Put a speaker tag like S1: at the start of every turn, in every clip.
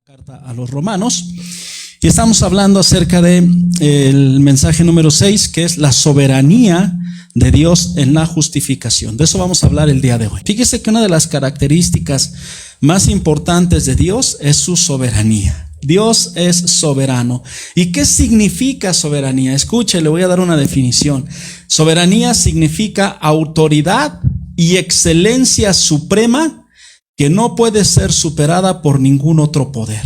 S1: Carta a los Romanos, y estamos hablando acerca de el mensaje número 6, que es la soberanía de Dios en la justificación. De eso vamos a hablar el día de hoy. Fíjese que una de las características más importantes de Dios es su soberanía. Dios es soberano. ¿Y qué significa soberanía? Escuche, le voy a dar una definición. Soberanía significa autoridad y excelencia suprema que no puede ser superada por ningún otro poder.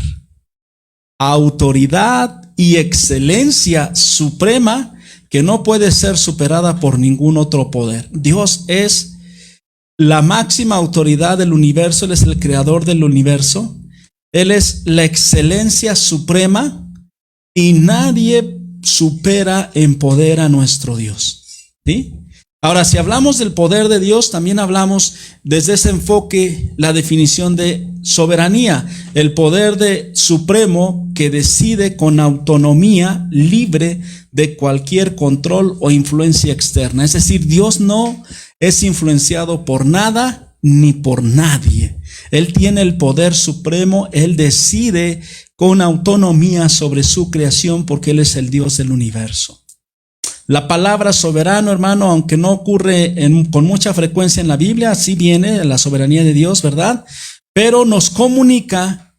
S1: Autoridad y excelencia suprema que no puede ser superada por ningún otro poder. Dios es la máxima autoridad del universo, Él es el creador del universo, Él es la excelencia suprema y nadie supera en poder a nuestro Dios. ¿Sí? Ahora, si hablamos del poder de Dios, también hablamos desde ese enfoque la definición de soberanía, el poder de supremo que decide con autonomía libre de cualquier control o influencia externa. Es decir, Dios no es influenciado por nada ni por nadie. Él tiene el poder supremo, Él decide con autonomía sobre su creación porque Él es el Dios del universo. La palabra soberano, hermano, aunque no ocurre con mucha frecuencia en la Biblia, sí viene la soberanía de Dios, ¿verdad? Pero nos comunica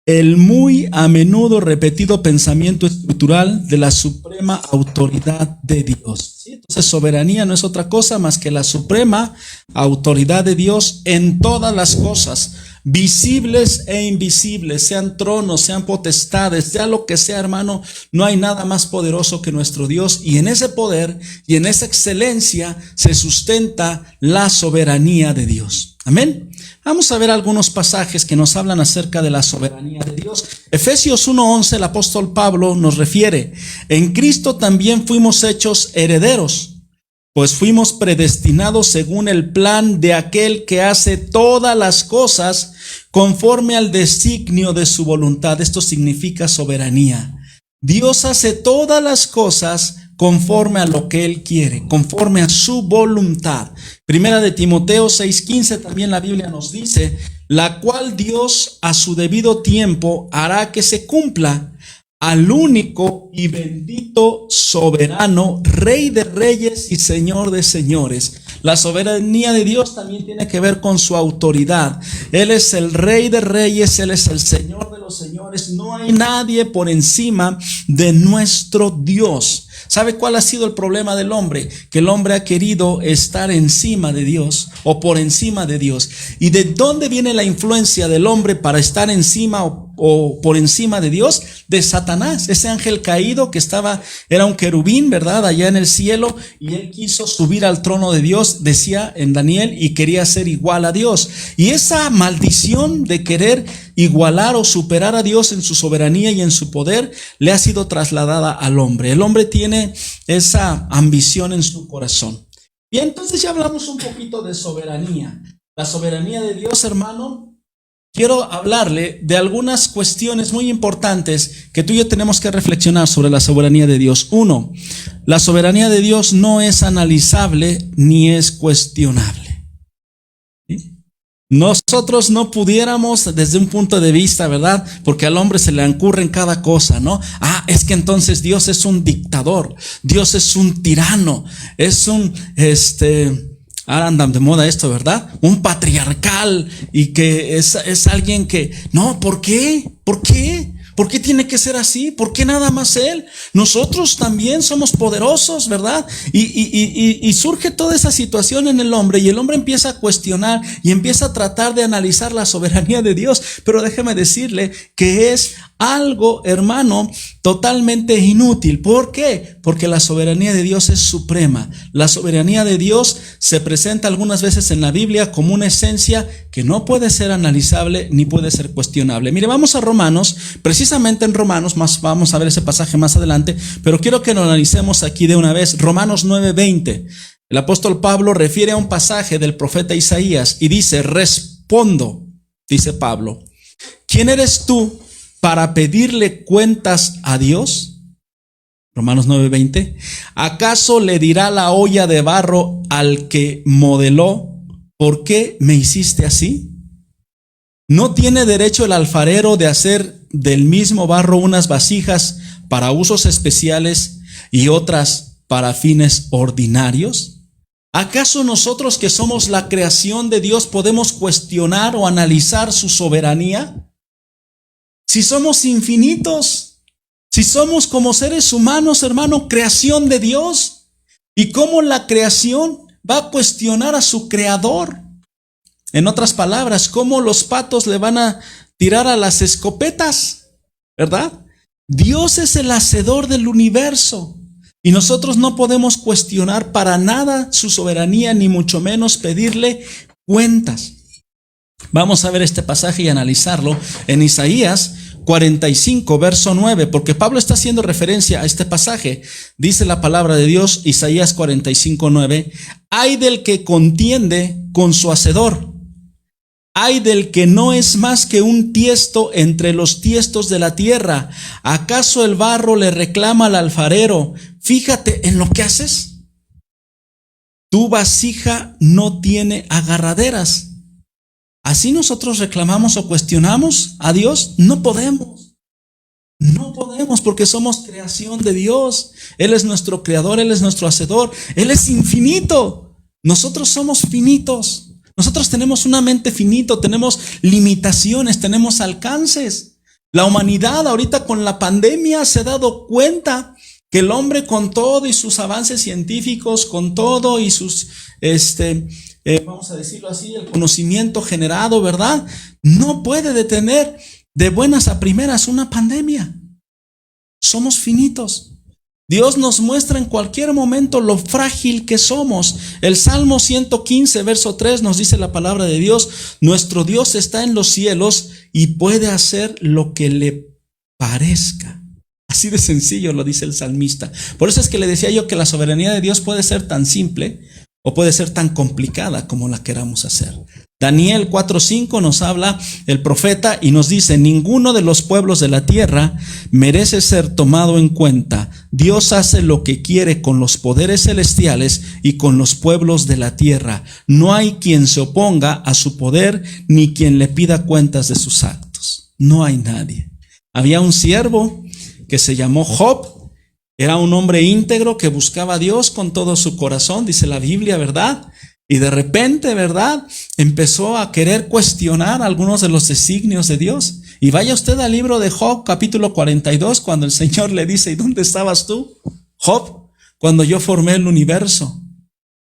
S1: el muy a menudo repetido pensamiento estructural de la suprema autoridad de Dios. ¿Sí? Entonces, soberanía no es otra cosa más que la suprema autoridad de Dios en todas las cosas, visibles e invisibles, sean tronos, sean potestades, sea lo que sea, hermano, no hay nada más poderoso que nuestro Dios, y en ese poder y en esa excelencia se sustenta la soberanía de Dios. Amén. Vamos a ver algunos pasajes que nos hablan acerca de la soberanía de Dios. Efesios 1:11, el apóstol Pablo nos refiere: en Cristo también fuimos hechos herederos, pues fuimos predestinados según el plan de aquel que hace todas las cosas conforme al designio de su voluntad. Esto significa soberanía. Dios hace todas las cosas conforme a lo que Él quiere, conforme a su voluntad. Primera de Timoteo 6:15 también la Biblia nos dice: la cual Dios a su debido tiempo hará que se cumpla, al único y bendito soberano, Rey de reyes y Señor de señores. La soberanía de Dios también tiene que ver con su autoridad. Él es el Rey de reyes, Él es el Señor de los señores. No hay nadie por encima de nuestro Dios. ¿Sabe cuál ha sido el problema del hombre? Que el hombre ha querido estar encima de Dios o por encima de Dios. ¿Y de dónde viene la influencia del hombre para estar encima o por encima de Dios? De Satanás, ese ángel caído que era un querubín, ¿verdad? Allá en el cielo, y él quiso subir al trono de Dios, decía en Daniel, y quería ser igual a Dios. Y esa maldición de querer igualar o superar a Dios en su soberanía y en su poder le ha sido trasladada al hombre. El hombre tiene esa ambición en su corazón. Y entonces ya hablamos un poquito de soberanía. La soberanía de Dios, hermano. Quiero hablarle de algunas cuestiones muy importantes que tú y yo tenemos que reflexionar sobre la soberanía de Dios. Uno, la soberanía de Dios no es analizable ni es cuestionable. ¿Sí? Nosotros no pudiéramos desde un punto de vista, ¿verdad? Porque al hombre se le ocurre en cada cosa, ¿no? Es que entonces Dios es un dictador, Dios es un tirano, es un, ahora andan de moda esto, ¿verdad? Un patriarcal, y que es alguien que, no, ¿por qué? ¿Por qué? ¿Por qué tiene que ser así? ¿Por qué nada más Él? Nosotros también somos poderosos, ¿verdad? Y surge toda esa situación en el hombre, y el hombre empieza a cuestionar y empieza a tratar de analizar la soberanía de Dios. Pero déjeme decirle que es algo, hermano, totalmente inútil. ¿Por qué? Porque la soberanía de Dios es suprema. La soberanía de Dios se presenta algunas veces en la Biblia como una esencia que no puede ser analizable ni puede ser cuestionable. Mire, vamos a Romanos, precisamente en Romanos, vamos a ver ese pasaje más adelante, pero quiero que lo analicemos aquí de una vez. Romanos 9:20. El apóstol Pablo refiere a un pasaje del profeta Isaías y dice: respondo, dice Pablo, ¿quién eres tú para pedirle cuentas a Dios? Romanos 9:20. ¿Acaso le dirá la olla de barro al que modeló: ¿por qué me hiciste así? ¿No tiene derecho el alfarero de hacer del mismo barro unas vasijas para usos especiales y otras para fines ordinarios? ¿Acaso nosotros que somos la creación de Dios podemos cuestionar o analizar su soberanía? Si somos infinitos, si somos como seres humanos, hermano, creación de Dios, ¿y cómo la creación va a cuestionar a su creador? En otras palabras, ¿cómo los patos le van a tirar a las escopetas? ¿Verdad? Dios es el hacedor del universo y nosotros no podemos cuestionar para nada su soberanía, ni mucho menos pedirle cuentas. Vamos a ver este pasaje y analizarlo en Isaías 45, verso 9, porque Pablo está haciendo referencia a este pasaje. Dice la palabra de Dios, Isaías 45, 9, ay del que contiende con su hacedor. Ay del que no es más que un tiesto entre los tiestos de la tierra. ¿Acaso el barro le reclama al alfarero? Fíjate en lo que haces. Tu vasija no tiene agarraderas. ¿Así nosotros reclamamos o cuestionamos a Dios? No podemos. No podemos porque somos creación de Dios. Él es nuestro creador, Él es nuestro hacedor. Él es infinito. Nosotros somos finitos. Nosotros tenemos una mente finita, tenemos limitaciones, tenemos alcances. La humanidad ahorita con la pandemia se ha dado cuenta que el hombre con todo y sus avances científicos, con todo y sus, vamos a decirlo así, el conocimiento generado, ¿verdad? No puede detener de buenas a primeras una pandemia. Somos finitos. Dios nos muestra en cualquier momento lo frágil que somos. El Salmo 115, verso 3 nos dice la palabra de Dios, nuestro Dios está en los cielos y puede hacer lo que le parezca. Así de sencillo lo dice el salmista. Por eso es que le decía yo que la soberanía de Dios puede ser tan simple o puede ser tan complicada como la queramos hacer. Daniel 4:5 nos habla el profeta y nos dice, ninguno de los pueblos de la tierra merece ser tomado en cuenta. Dios hace lo que quiere con los poderes celestiales y con los pueblos de la tierra. No hay quien se oponga a su poder ni quien le pida cuentas de sus actos. No hay nadie. Había un siervo que se llamó Job. Era un hombre íntegro que buscaba a Dios con todo su corazón, dice la Biblia, ¿verdad? Y de repente, ¿verdad?, empezó a querer cuestionar algunos de los designios de Dios. Y vaya usted al libro de Job, capítulo 42, cuando el Señor le dice, ¿y dónde estabas tú, Job, cuando yo formé el universo?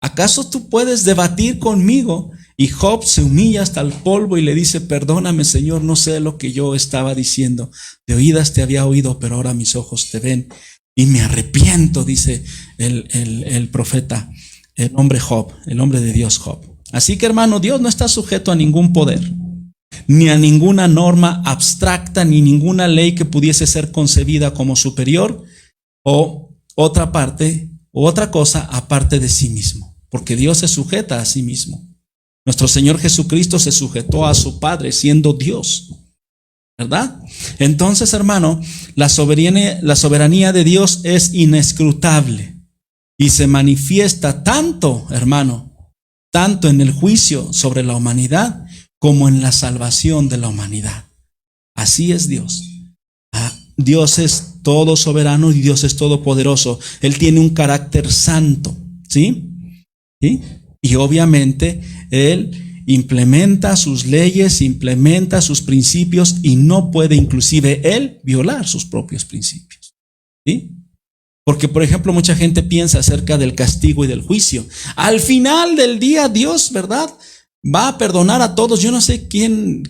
S1: ¿Acaso tú puedes debatir conmigo? Y Job se humilla hasta el polvo y le dice, perdóname, Señor, no sé lo que yo estaba diciendo. De oídas te había oído, pero ahora mis ojos te ven. Y me arrepiento, dice el profeta. El hombre Job, el hombre de Dios Job. Así que, hermano, Dios no está sujeto a ningún poder, ni a ninguna norma abstracta, ni ninguna ley que pudiese ser concebida como superior o otra parte o otra cosa aparte de sí mismo, porque Dios se sujeta a sí mismo. Nuestro Señor Jesucristo se sujetó a su Padre siendo Dios, ¿verdad? Entonces, hermano, la soberanía de Dios es inescrutable. Y se manifiesta tanto, hermano, tanto en el juicio sobre la humanidad como en la salvación de la humanidad. Así es Dios. Dios es todo soberano y Dios es todopoderoso. Él tiene un carácter santo, ¿sí? ¿Sí? Y obviamente Él implementa sus leyes, implementa sus principios y no puede inclusive Él violar sus propios principios, ¿sí? Porque, por ejemplo, mucha gente piensa acerca del castigo y del juicio. Al final del día, Dios, ¿verdad?, va a perdonar a todos. Yo no sé quién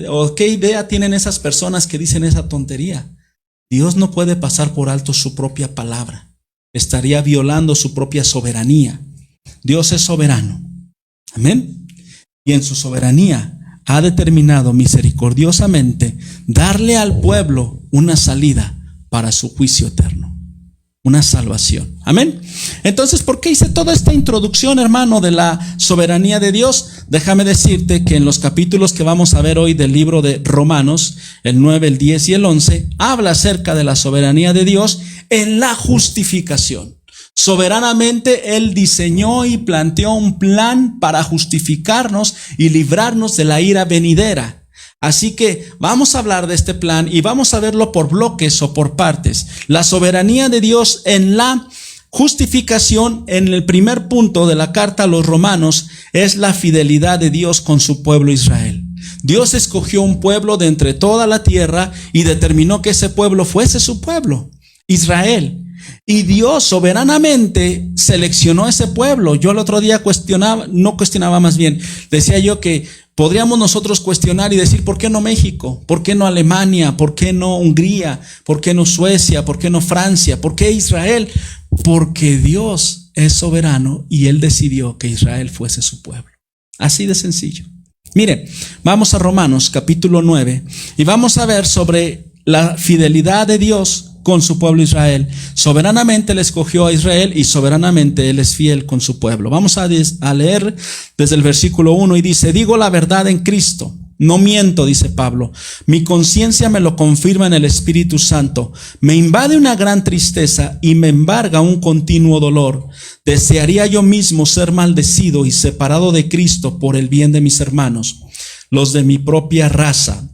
S1: o qué idea tienen esas personas que dicen esa tontería. Dios no puede pasar por alto su propia palabra. Estaría violando su propia soberanía. Dios es soberano. Amén. Y en su soberanía ha determinado misericordiosamente darle al pueblo una salida para su juicio eterno. Una salvación. Amén. Entonces, ¿por qué hice toda esta introducción, hermano, de la soberanía de Dios? Déjame decirte que en los capítulos que vamos a ver hoy del libro de Romanos, el 9, el 10 y el 11, habla acerca de la soberanía de Dios en la justificación. Soberanamente Él diseñó y planteó un plan para justificarnos y librarnos de la ira venidera. Así que vamos a hablar de este plan y vamos a verlo por bloques o por partes. La soberanía de Dios en la justificación, en el primer punto de la carta a los Romanos, es la fidelidad de Dios con su pueblo Israel. Dios escogió un pueblo de entre toda la tierra y determinó que ese pueblo fuese su pueblo, Israel. Y Dios soberanamente seleccionó ese pueblo. Yo el otro día decía yo que podríamos nosotros cuestionar y decir, ¿por qué no México? ¿Por qué no Alemania? ¿Por qué no Hungría? ¿Por qué no Suecia? ¿Por qué no Francia? ¿Por qué Israel? Porque Dios es soberano y Él decidió que Israel fuese su pueblo. Así de sencillo. Mire, vamos a Romanos capítulo 9 y vamos a ver sobre la fidelidad de Dios con su pueblo Israel. Soberanamente Él escogió a Israel y soberanamente Él es fiel con su pueblo. Vamos a leer desde el versículo 1 y dice: digo la verdad en Cristo, no miento, dice Pablo. Mi conciencia me lo confirma en el Espíritu Santo. Me invade una gran tristeza y me embarga un continuo dolor. Desearía yo mismo ser maldecido y separado de Cristo por el bien de mis hermanos, los de mi propia raza,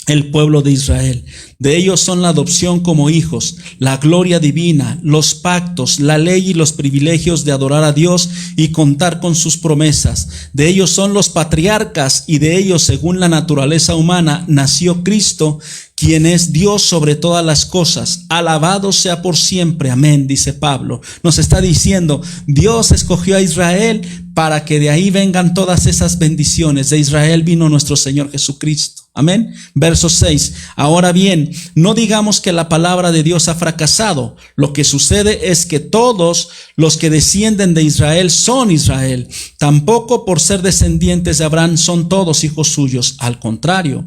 S1: el pueblo de Israel. De ellos son la adopción como hijos, la gloria divina, los pactos, la ley y los privilegios de adorar a Dios y contar con sus promesas. De ellos son los patriarcas y de ellos, según la naturaleza humana, nació Cristo, quien es Dios sobre todas las cosas. Alabado sea por siempre. Amén, dice Pablo. Nos está diciendo, Dios escogió a Israel para que de ahí vengan todas esas bendiciones. De Israel vino nuestro Señor Jesucristo. Amén. Verso 6. Ahora bien, no digamos que la palabra de Dios ha fracasado. Lo que sucede es que todos los que descienden de Israel son Israel. Tampoco por ser descendientes de Abraham son todos hijos suyos. Al contrario,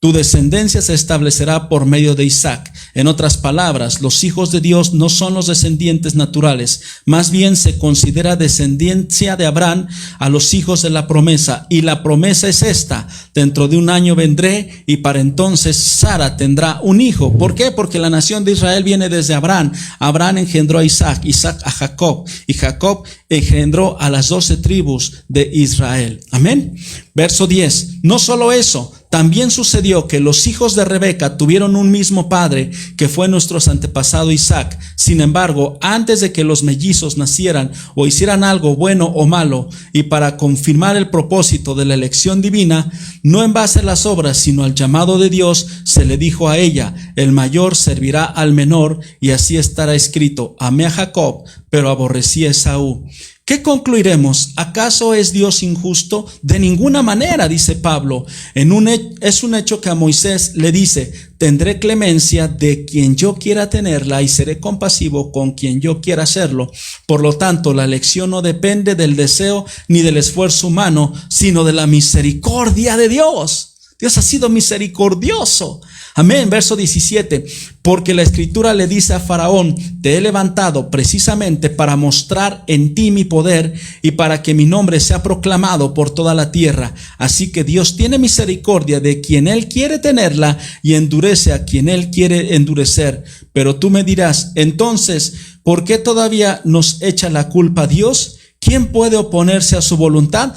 S1: tu descendencia se establecerá por medio de Isaac. En otras palabras, los hijos de Dios no son los descendientes naturales. Más bien se considera descendencia de Abraham a los hijos de la promesa. Y la promesa es esta: dentro de un año vendré y para entonces Sara tendrá un hijo. ¿Por qué? Porque la nación de Israel viene desde Abraham. Abraham engendró a Isaac, Isaac a Jacob y Jacob engendró a las 12 tribus de Israel. Amén. Verso 10. No solo eso, también sucedió que los hijos de Rebeca tuvieron un mismo padre, que fue nuestro antepasado Isaac. Sin embargo, antes de que los mellizos nacieran o hicieran algo bueno o malo, y para confirmar el propósito de la elección divina, no en base a las obras, sino al llamado de Dios, se le dijo a ella: el mayor servirá al menor, y así estará escrito: amé a Jacob, pero aborrecí a Esaú. ¿Qué concluiremos? ¿Acaso es Dios injusto? De ninguna manera, dice Pablo. Es un hecho que a Moisés le dice: tendré clemencia de quien yo quiera tenerla y seré compasivo con quien yo quiera hacerlo. Por lo tanto, la elección no depende del deseo ni del esfuerzo humano, sino de la misericordia de Dios. Dios ha sido misericordioso. Amén. Verso 17. Porque la Escritura le dice a Faraón: te he levantado precisamente para mostrar en ti mi poder y para que mi nombre sea proclamado por toda la tierra. Así que Dios tiene misericordia de quien Él quiere tenerla y endurece a quien Él quiere endurecer. Pero tú me dirás: entonces, ¿por qué todavía nos echa la culpa a Dios? ¿Quién puede oponerse a su voluntad?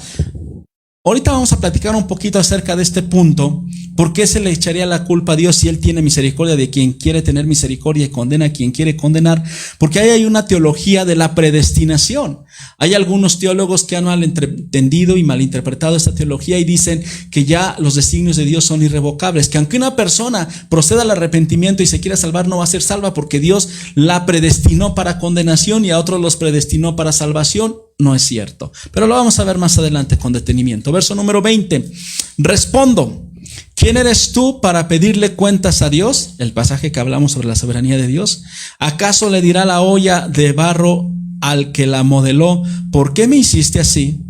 S1: Ahorita vamos a platicar un poquito acerca de este punto. ¿Por qué se le echaría la culpa a Dios si Él tiene misericordia de quien quiere tener misericordia y condena a quien quiere condenar? Porque ahí hay una teología de la predestinación. Hay algunos teólogos que han malentendido y malinterpretado esta teología y dicen que ya los designios de Dios son irrevocables, que aunque una persona proceda al arrepentimiento y se quiera salvar, no va a ser salva porque Dios la predestinó para condenación y a otros los predestinó para salvación. No es cierto, pero lo vamos a ver más adelante con detenimiento. Verso número 20. Respondo: ¿quién eres tú para pedirle cuentas a Dios? El pasaje que hablamos sobre la soberanía de Dios. ¿Acaso le dirá la olla de barro al que la modeló: ¿por qué me hiciste así?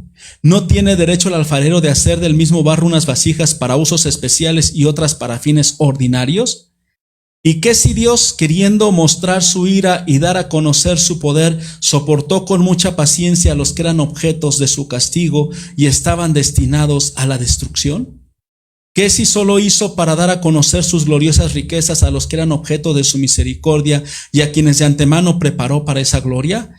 S1: ¿No tiene derecho el alfarero de hacer del mismo barro unas vasijas para usos especiales y otras para fines ordinarios? ¿Y qué si Dios, queriendo mostrar su ira y dar a conocer su poder, soportó con mucha paciencia a los que eran objetos de su castigo y estaban destinados a la destrucción? ¿Qué si solo hizo para dar a conocer sus gloriosas riquezas a los que eran objeto de su misericordia y a quienes de antemano preparó para esa gloria?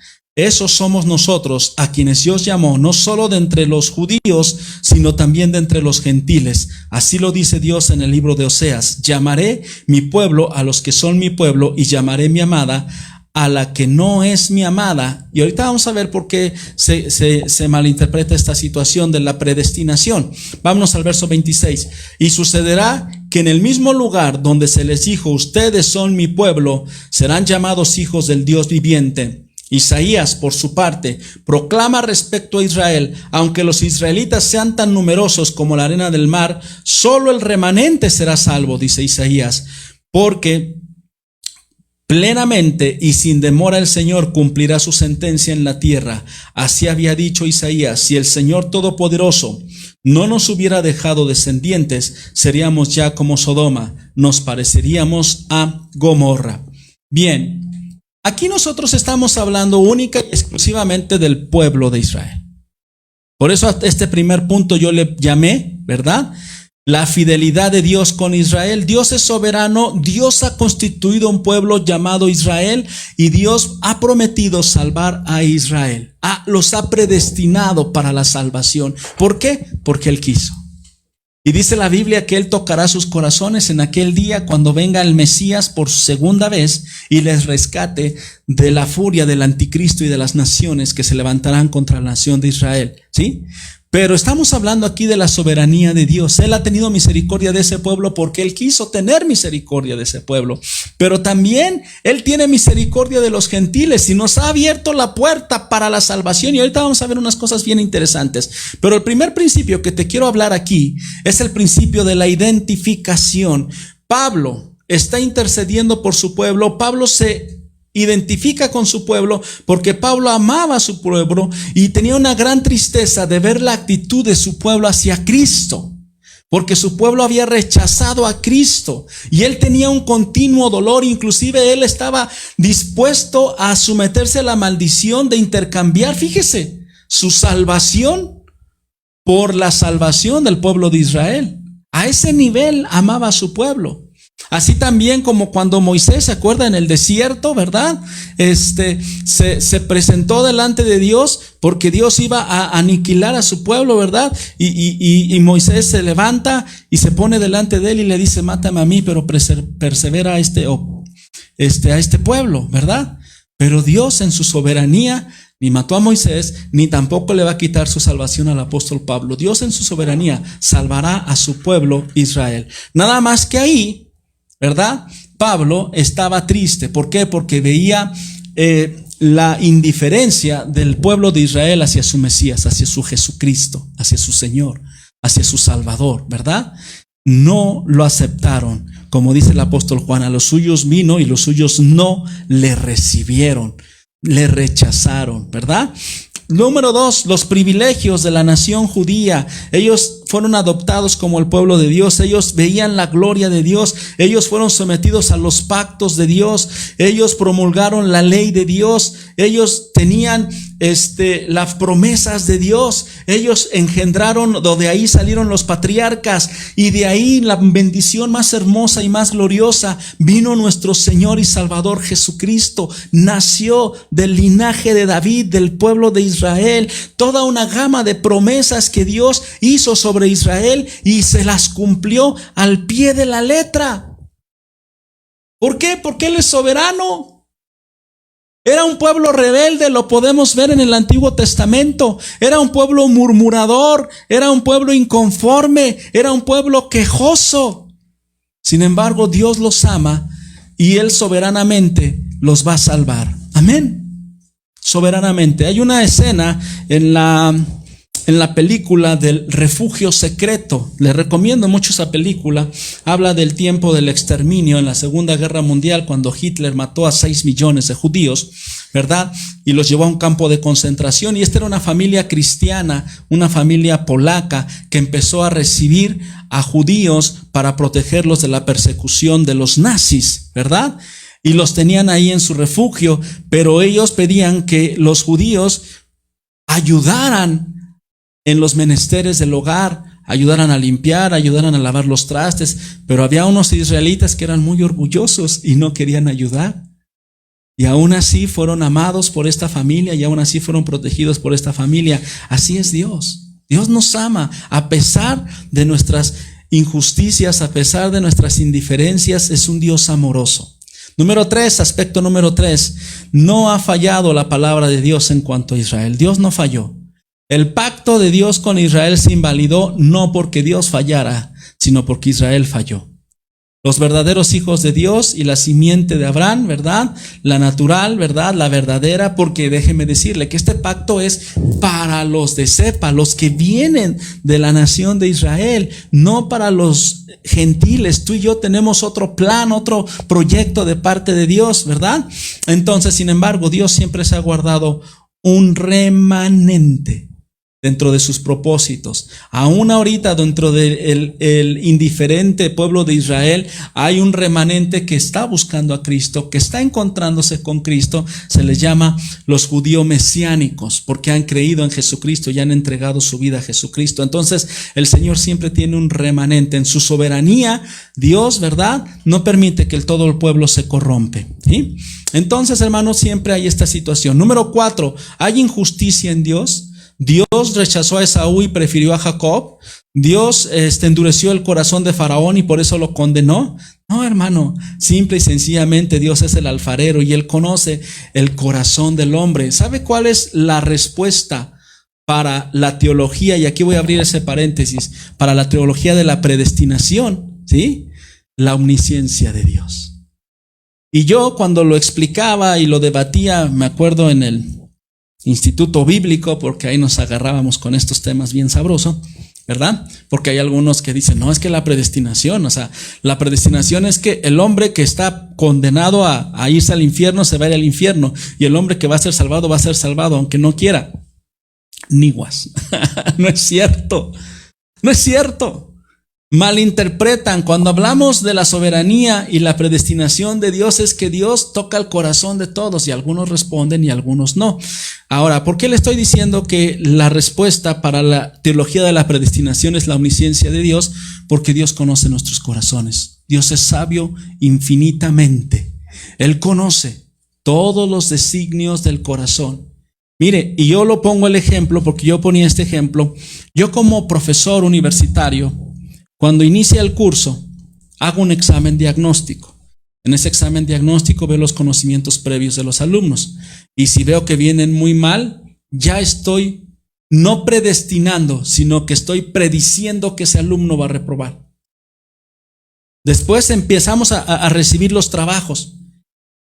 S1: Esos somos nosotros, a quienes Dios llamó, no solo de entre los judíos, sino también de entre los gentiles. Así lo dice Dios en el libro de Oseas: llamaré mi pueblo a los que son mi pueblo, y llamaré mi amada a la que no es mi amada. Y ahorita vamos a ver por qué se malinterpreta esta situación de la predestinación. Vámonos al verso 26. Y sucederá que en el mismo lugar donde se les dijo, ustedes son mi pueblo, serán llamados hijos del Dios viviente. Isaías, por su parte, proclama respecto a Israel: aunque los israelitas sean tan numerosos como la arena del mar, solo el remanente será salvo, dice Isaías, porque plenamente y sin demora el Señor cumplirá su sentencia en la tierra. Así había dicho Isaías: si el Señor Todopoderoso no nos hubiera dejado descendientes, seríamos ya como Sodoma, nos pareceríamos a Gomorra. Bien, aquí nosotros estamos hablando única y exclusivamente del pueblo de Israel. Por eso a este primer punto yo le llamé, ¿verdad?, la fidelidad de Dios con Israel. Dios es soberano, Dios ha constituido un pueblo llamado Israel y Dios ha prometido salvar a Israel. Los ha predestinado para la salvación. ¿Por qué? Porque Él quiso. Y dice la Biblia que Él tocará sus corazones en aquel día cuando venga el Mesías por segunda vez y les rescate de la furia del anticristo y de las naciones que se levantarán contra la nación de Israel. ¿Sí? Pero estamos hablando aquí de la soberanía de Dios. Él ha tenido misericordia de ese pueblo porque Él quiso tener misericordia de ese pueblo. Pero también Él tiene misericordia de los gentiles y nos ha abierto la puerta para la salvación. Y ahorita vamos a ver unas cosas bien interesantes. Pero el primer principio que te quiero hablar aquí es el principio de la identificación. Pablo está intercediendo por su pueblo. Pablo se identifica con su pueblo porque Pablo amaba a su pueblo y tenía una gran tristeza de ver la actitud de su pueblo hacia Cristo, porque su pueblo había rechazado a Cristo y él tenía un continuo dolor. Inclusive él estaba dispuesto a someterse a la maldición de intercambiar, fíjese, su salvación por la salvación del pueblo de Israel. A ese nivel amaba a su pueblo. Así también como cuando Moisés, ¿se acuerda? En el desierto, ¿verdad? Se presentó delante de Dios porque Dios iba a aniquilar a su pueblo, ¿verdad? Y Moisés se levanta y se pone delante de él y le dice: mátame a mí, pero persevera a este pueblo, ¿verdad? Pero Dios en su soberanía ni mató a Moisés, ni tampoco le va a quitar su salvación al apóstol Pablo. Dios en su soberanía salvará a su pueblo Israel. Nada más que ahí, ¿verdad?, Pablo estaba triste. ¿Por qué? Porque veía la indiferencia del pueblo de Israel hacia su Mesías, hacia su Jesucristo, hacia su Señor, hacia su Salvador, ¿verdad? No lo aceptaron. Como dice el apóstol Juan: a los suyos vino y los suyos no le recibieron, le rechazaron, ¿verdad? Número 2, los privilegios de la nación judía. Ellos fueron adoptados como el pueblo de Dios. Ellos veían la gloria de Dios. Ellos fueron sometidos a los pactos de Dios. Ellos promulgaron la ley de Dios. Ellos tenían las promesas de Dios. Ellos engendraron, de ahí salieron los patriarcas, y de ahí la bendición más hermosa y más gloriosa: vino nuestro Señor y Salvador Jesucristo. Nació del linaje de David, del pueblo de Israel. Toda una gama de promesas que Dios hizo sobre Israel y se las cumplió al pie de la letra. ¿Por qué? Porque Él es soberano. Era un pueblo rebelde, lo podemos ver en el Antiguo Testamento. Era un pueblo murmurador, era un pueblo inconforme, era un pueblo quejoso. Sin embargo, Dios los ama y Él soberanamente los va a salvar. Amén. Soberanamente. Hay una escena en la película del Refugio Secreto. Les recomiendo mucho esa película. Habla del tiempo del exterminio en la Segunda Guerra Mundial, cuando Hitler mató a 6 millones de judíos, ¿verdad? Y los llevó a un campo de concentración. Y esta era una familia cristiana, una familia polaca, que empezó a recibir a judíos para protegerlos de la persecución de los nazis, ¿verdad? Y los tenían ahí en su refugio, pero ellos pedían que los judíos ayudaran en los menesteres del hogar, ayudaran a limpiar, ayudaran a lavar los trastes. Pero había unos israelitas que eran muy orgullosos y no querían ayudar. Y aún así fueron amados por esta familia y aún así fueron protegidos por esta familia. Así es Dios. Dios nos ama a pesar de nuestras injusticias, a pesar de nuestras indiferencias. Es un Dios amoroso. Aspecto número 3, no ha fallado la palabra de Dios en cuanto a Israel. Dios no falló. El pacto de Dios con Israel se invalidó no porque Dios fallara, sino porque Israel falló. Los verdaderos hijos de Dios y la simiente de Abraham, ¿verdad? La natural, ¿verdad? La verdadera, porque déjeme decirle que este pacto es para los de cepa, los que vienen de la nación de Israel, no para los gentiles. Tú y yo tenemos otro plan, otro proyecto de parte de Dios, ¿verdad? Entonces, sin embargo, Dios siempre se ha guardado un remanente dentro de sus propósitos. Aún ahorita dentro del indiferente pueblo de Israel hay un remanente que está buscando a Cristo, que está encontrándose con Cristo. Se les llama los judíos mesiánicos porque han creído en Jesucristo y han entregado su vida a Jesucristo. Entonces el Señor siempre tiene un remanente. En su soberanía Dios, ¿verdad?, no permite que todo el pueblo se corrompe, ¿sí? Entonces, hermanos, siempre hay esta situación. Número 4, ¿hay injusticia en Dios? Dios rechazó a Esaú y prefirió a Jacob. Dios endureció el corazón de Faraón y por eso lo condenó. No, hermano, simple y sencillamente Dios es el alfarero y Él conoce el corazón del hombre. ¿Sabe cuál es la respuesta para la teología? Y aquí voy a abrir ese paréntesis. Para la teología de la predestinación, ¿sí? La omnisciencia de Dios. Y yo cuando lo explicaba y lo debatía, me acuerdo en el Instituto Bíblico, porque ahí nos agarrábamos con estos temas bien sabroso, ¿verdad? Porque hay algunos que dicen, no, es que la predestinación, o sea, la predestinación es que el hombre que está condenado a irse al infierno se va a ir al infierno, y el hombre que va a ser salvado, aunque no quiera. Niguas. No es cierto. No es cierto. Malinterpretan. Cuando hablamos de la soberanía y la predestinación de Dios, es que Dios toca el corazón de todos y algunos responden y algunos no. Ahora, ¿por qué le estoy diciendo que la respuesta para la teología de la predestinación es la omnisciencia de Dios? Porque Dios conoce nuestros corazones. Dios es sabio infinitamente. Él conoce todos los designios del corazón. Mire, y yo lo pongo el ejemplo porque yo ponía este ejemplo. Yo como profesor universitario, cuando inicia el curso, hago un examen diagnóstico. En ese examen diagnóstico veo los conocimientos previos de los alumnos. Y si veo que vienen muy mal, ya estoy no predestinando, sino que estoy prediciendo que ese alumno va a reprobar. Después empezamos a recibir los trabajos.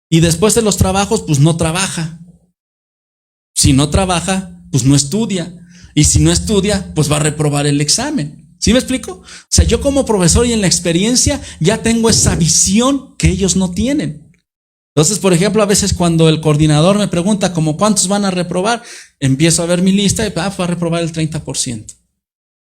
S1: Y después de los trabajos, pues no trabaja. Si no trabaja, pues no estudia. Y si no estudia, pues va a reprobar el examen. ¿Sí me explico? O sea, yo como profesor y en la experiencia ya tengo esa visión que ellos no tienen. Entonces, por ejemplo, a veces cuando el coordinador me pregunta como cuántos van a reprobar, empiezo a ver mi lista y va a reprobar el 30%.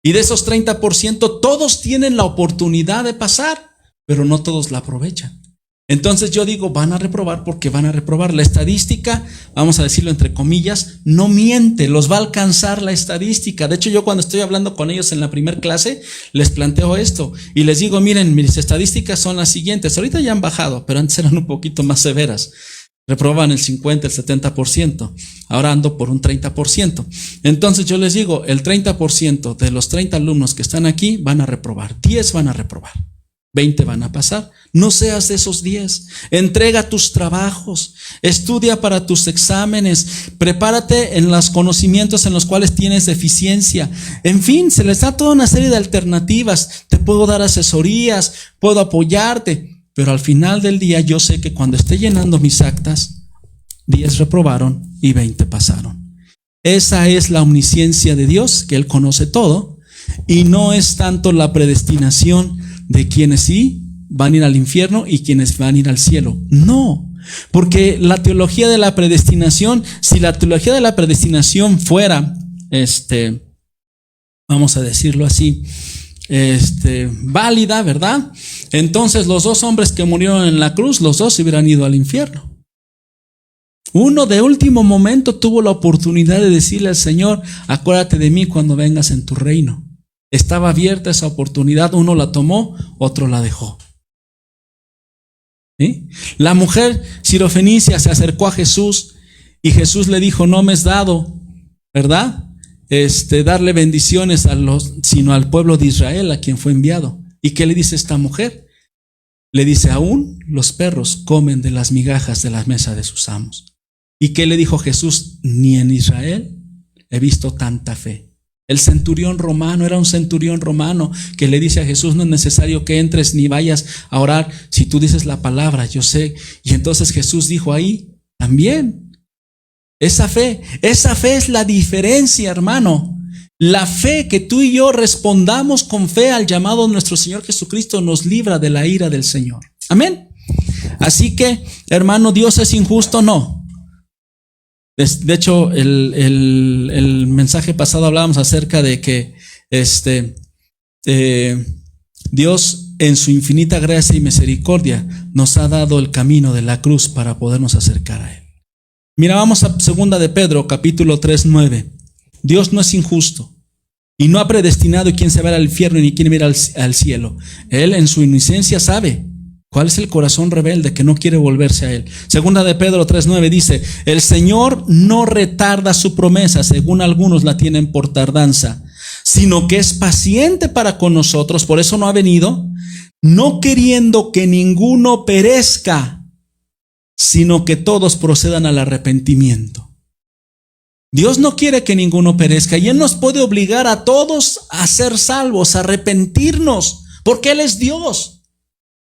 S1: Y de esos 30%, todos tienen la oportunidad de pasar, pero no todos la aprovechan. Entonces yo digo, van a reprobar porque van a reprobar. La estadística, vamos a decirlo entre comillas, no miente, los va a alcanzar la estadística. De hecho, yo cuando estoy hablando con ellos en la primera clase, les planteo esto y les digo, miren, mis estadísticas son las siguientes. Ahorita ya han bajado, pero antes eran un poquito más severas. Reprobaban el 50, el 70%. Ahora ando por un 30%. Entonces yo les digo, el 30% de los 30 alumnos que están aquí van a reprobar. 10 van a reprobar. 20 van a pasar. No seas de esos 10. Entrega tus trabajos, estudia para tus exámenes, prepárate en los conocimientos en los cuales tienes deficiencia. En fin, se les da toda una serie de alternativas. Te puedo dar asesorías, puedo apoyarte, pero al final del día yo sé que cuando esté llenando mis actas, 10 reprobaron y 20 pasaron. Esa es la omnisciencia de Dios, que Él conoce todo, y no es tanto la predestinación de quienes sí van a ir al infierno y quienes van a ir al cielo. No, porque la teología de la predestinación, si la teología de la predestinación fuera, vamos a decirlo así, válida, ¿verdad? Entonces los dos hombres que murieron en la cruz, los dos se hubieran ido al infierno. Uno de último momento tuvo la oportunidad de decirle al Señor, acuérdate de mí cuando vengas en tu reino. Estaba abierta esa oportunidad, uno la tomó, otro la dejó. ¿Sí? La mujer sirofenicia se acercó a Jesús y Jesús le dijo, no me has dado, ¿verdad? Darle bendiciones sino al pueblo de Israel, a quien fue enviado. ¿Y qué le dice esta mujer? Le dice, aún los perros comen de las migajas de la mesa de sus amos. ¿Y qué le dijo Jesús? Ni en Israel he visto tanta fe. El centurión romano, era un centurión romano que le dice a Jesús, no es necesario que entres ni vayas a orar, si tú dices la palabra, yo sé. Y entonces Jesús dijo ahí, también, esa fe es la diferencia, hermano. La fe, que tú y yo respondamos con fe al llamado de nuestro Señor Jesucristo, nos libra de la ira del Señor. Amén. Así que, hermano, ¿Dios es injusto? No. De hecho, el mensaje pasado hablábamos acerca de que Dios en su infinita gracia y misericordia nos ha dado el camino de la cruz para podernos acercar a Él. Mira, vamos a 2 de Pedro, capítulo 3:9. Dios no es injusto y no ha predestinado quién se va al infierno ni quién va al cielo. Él en su inocencia sabe cuál es el corazón rebelde que no quiere volverse a Él. 2 de Pedro 3:9 dice, el Señor no retarda su promesa, según algunos la tienen por tardanza, sino que es paciente para con nosotros, por eso no ha venido, no queriendo que ninguno perezca, sino que todos procedan al arrepentimiento. Dios no quiere que ninguno perezca y Él nos puede obligar a todos a ser salvos, a arrepentirnos, porque Él es Dios.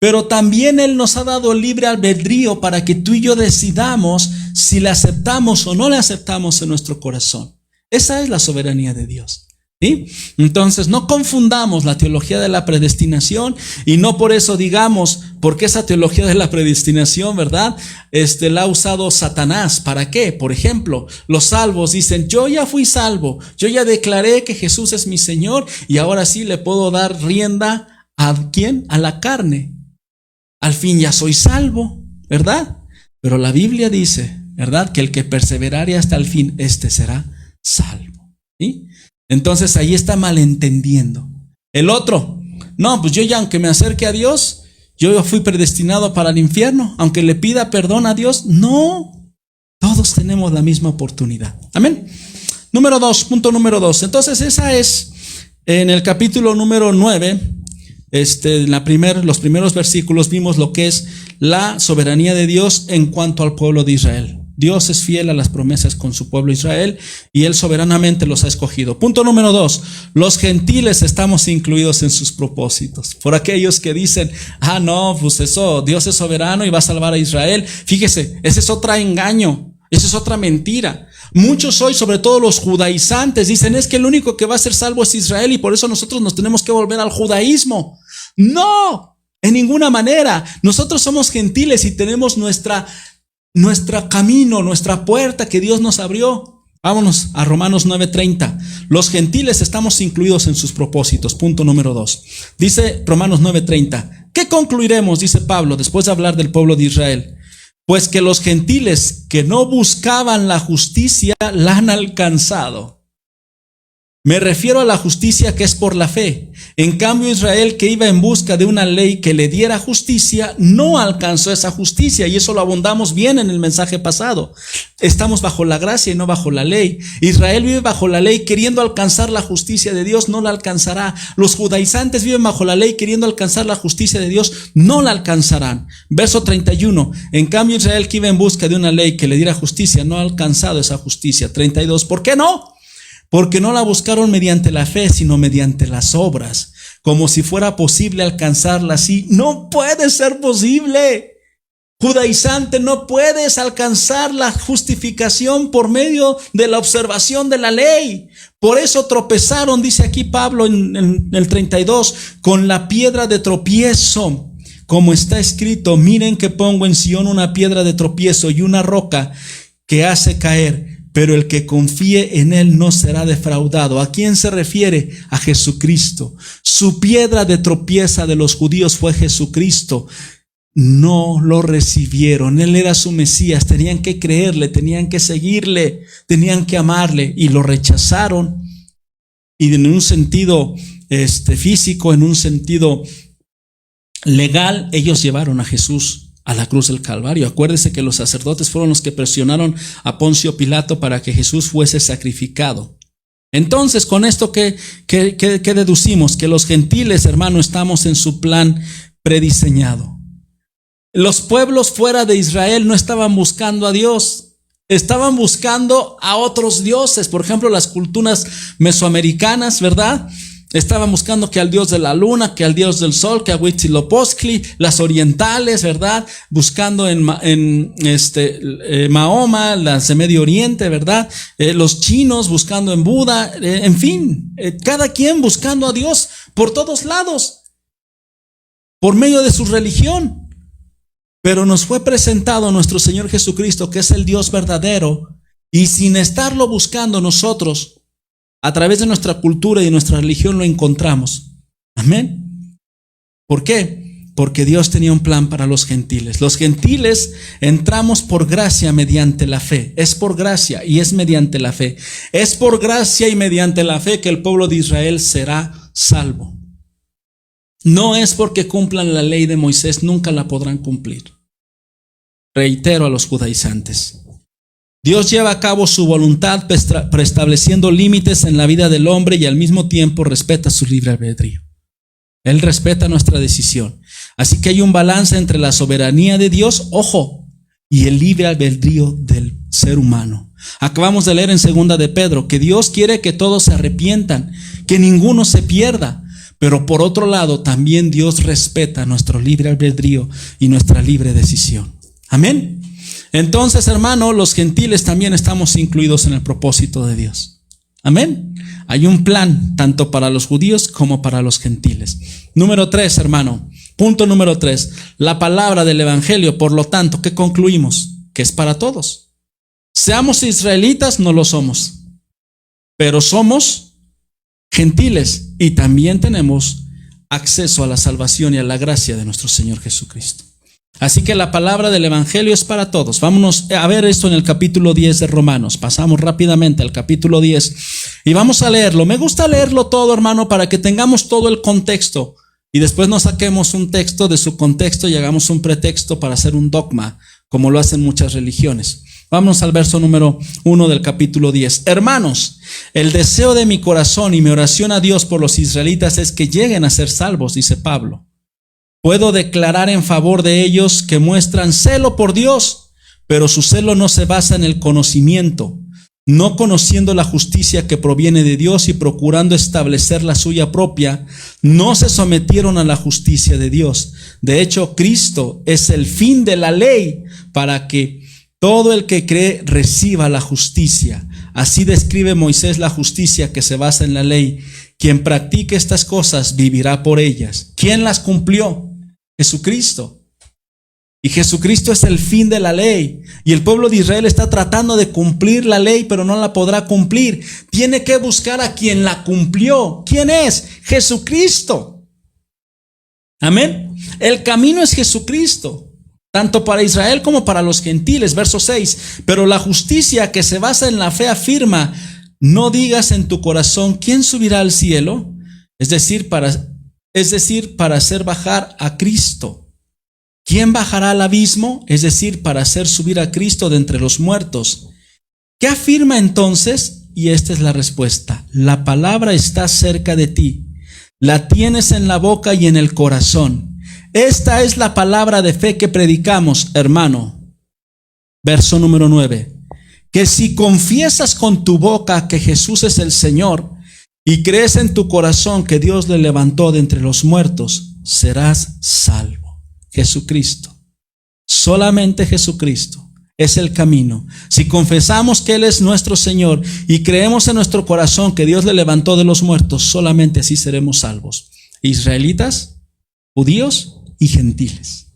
S1: Pero también Él nos ha dado el libre albedrío para que tú y yo decidamos si le aceptamos o no le aceptamos en nuestro corazón. Esa es la soberanía de Dios. ¿Sí? Entonces no confundamos la teología de la predestinación y no por eso digamos, porque esa teología de la predestinación, ¿verdad? La ha usado Satanás. ¿Para qué? Por ejemplo, los salvos dicen, yo ya fui salvo, yo ya declaré que Jesús es mi Señor y ahora sí le puedo dar rienda ¿a quién? A la carne. Al fin ya soy salvo, ¿verdad? Pero la Biblia dice, ¿verdad? Que el que perseverare hasta el fin, este será salvo. ¿Sí? Entonces ahí está malentendiendo. El otro, no, pues yo ya aunque me acerque a Dios, yo fui predestinado para el infierno, aunque le pida perdón a Dios. No, todos tenemos la misma oportunidad. Amén. Punto número 2. Entonces esa es, en el capítulo número 9, los primeros versículos vimos lo que es la soberanía de Dios en cuanto al pueblo de Israel. Dios es fiel a las promesas con su pueblo Israel y Él soberanamente los ha escogido. Punto número 2, los gentiles estamos incluidos en sus propósitos. Por aquellos que dicen, no, pues eso, Dios es soberano y va a salvar a Israel. Fíjese, ese es otro engaño, esa es otra mentira. Muchos hoy, sobre todo los judaizantes, dicen, es que el único que va a ser salvo es Israel y por eso nosotros nos tenemos que volver al judaísmo. No, en ninguna manera. Nosotros somos gentiles y tenemos nuestra camino, nuestra puerta que Dios nos abrió. Vámonos a Romanos 9:30. Los gentiles estamos incluidos en sus propósitos. Punto número 2. Dice Romanos 9:30. ¿Qué concluiremos? Dice Pablo, después de hablar del pueblo de Israel. Pues que los gentiles que no buscaban la justicia la han alcanzado. Me refiero a la justicia que es por la fe. En cambio, Israel, que iba en busca de una ley que le diera justicia, no alcanzó esa justicia, y eso lo abundamos bien en el mensaje pasado. Estamos bajo la gracia y no bajo la ley. Israel vive bajo la ley queriendo alcanzar la justicia de Dios, no la alcanzará. Los judaizantes viven bajo la ley queriendo alcanzar la justicia de Dios, no la alcanzarán. Verso 31. En cambio, Israel, que iba en busca de una ley que le diera justicia, no ha alcanzado esa justicia. 32. ¿Por qué no? Porque no la buscaron mediante la fe, sino mediante las obras, como si fuera posible alcanzarla así. No puede ser posible. Judaizante, no puedes alcanzar la justificación por medio de la observación de la ley. Por eso tropezaron, dice aquí Pablo en el 32, con la piedra de tropiezo. Como está escrito, miren que pongo en Sión una piedra de tropiezo y una roca que hace caer. Pero el que confíe en Él no será defraudado. ¿A quién se refiere? A Jesucristo. Su piedra de tropiezo de los judíos fue Jesucristo. No lo recibieron. Él era su Mesías. Tenían que creerle, tenían que seguirle, tenían que amarle y lo rechazaron. Y en un sentido físico, en un sentido legal, ellos llevaron a Jesús a la cruz del Calvario. Acuérdese que los sacerdotes fueron los que presionaron a Poncio Pilato para que Jesús fuese sacrificado. Entonces, con esto, ¿qué deducimos? Que los gentiles, hermano, estamos en su plan prediseñado. Los pueblos fuera de Israel no estaban buscando a Dios, estaban buscando a otros dioses. Por ejemplo, las culturas mesoamericanas, ¿verdad? Estaban buscando que al dios de la luna, que al dios del sol, que a Huitzilopochtli, las orientales, ¿verdad? Buscando en Mahoma, las de Medio Oriente, ¿verdad? Los chinos buscando en Buda, en fin, cada quien buscando a Dios por todos lados, por medio de su religión. Pero nos fue presentado nuestro Señor Jesucristo, que es el Dios verdadero, y sin estarlo buscando nosotros, a través de nuestra cultura y de nuestra religión lo encontramos. Amén. ¿Por qué? Porque Dios tenía un plan para los gentiles. Los gentiles entramos por gracia mediante la fe. Es por gracia y es mediante la fe. Es por gracia y mediante la fe que el pueblo de Israel será salvo. No es porque cumplan la ley de Moisés, nunca la podrán cumplir. Reitero a los judaizantes. Dios lleva a cabo su voluntad preestableciendo límites en la vida del hombre y al mismo tiempo respeta su libre albedrío. Él respeta nuestra decisión. Así que hay un balance entre la soberanía de Dios, ojo, y el libre albedrío del ser humano. Acabamos de leer en 2 de Pedro que Dios quiere que todos se arrepientan, que ninguno se pierda. Pero por otro lado, también Dios respeta nuestro libre albedrío y nuestra libre decisión. Amén. Entonces, hermano, los gentiles también estamos incluidos en el propósito de Dios. Amén. Hay un plan tanto para los judíos como para los gentiles. Número 3, hermano. Punto número 3. La palabra del evangelio, por lo tanto, ¿qué concluimos? Que es para todos. Seamos israelitas, no lo somos. Pero somos gentiles y también tenemos acceso a la salvación y a la gracia de nuestro Señor Jesucristo. Así que la palabra del evangelio es para todos. Vámonos a ver esto en el capítulo 10 de Romanos. Pasamos rápidamente al capítulo 10 y vamos a leerlo. Me gusta leerlo todo, hermano, para que tengamos todo el contexto y después nos saquemos un texto de su contexto y hagamos un pretexto para hacer un dogma, como lo hacen muchas religiones. Vámonos al verso número 1 del capítulo 10. Hermanos, el deseo de mi corazón y mi oración a Dios por los israelitas es que lleguen a ser salvos, dice Pablo. Puedo declarar en favor de ellos que muestran celo por Dios, pero su celo no se basa en el conocimiento, no conociendo la justicia que proviene de Dios y procurando establecer la suya propia, no se sometieron a la justicia de Dios. De hecho, Cristo es el fin de la ley para que todo el que cree reciba la justicia. Así describe Moisés la justicia que se basa en la ley. Quien practique estas cosas vivirá por ellas. ¿Quién las cumplió? Jesucristo. Y Jesucristo es el fin de la ley. Y el pueblo de Israel está tratando de cumplir la ley, pero no la podrá cumplir. Tiene que buscar a quien la cumplió. ¿Quién es? Jesucristo. Amén. El camino es Jesucristo, tanto para Israel como para los gentiles. Verso 6. Pero la justicia que se basa en la fe afirma: no digas en tu corazón, ¿quién subirá al cielo? Es decir, para hacer bajar a Cristo. ¿Quién bajará al abismo? Es decir, para hacer subir a Cristo de entre los muertos. ¿Qué afirma entonces? Y esta es la respuesta: la palabra está cerca de ti, la tienes en la boca y en el corazón. Esta es la palabra de fe que predicamos, hermano. Verso número 9. Que si confiesas con tu boca que Jesús es el Señor y crees en tu corazón que Dios le levantó de entre los muertos, serás salvo. Jesucristo, solamente Jesucristo es el camino. Si confesamos que Él es nuestro Señor y creemos en nuestro corazón que Dios le levantó de los muertos, solamente así seremos salvos. Israelitas, judíos y gentiles.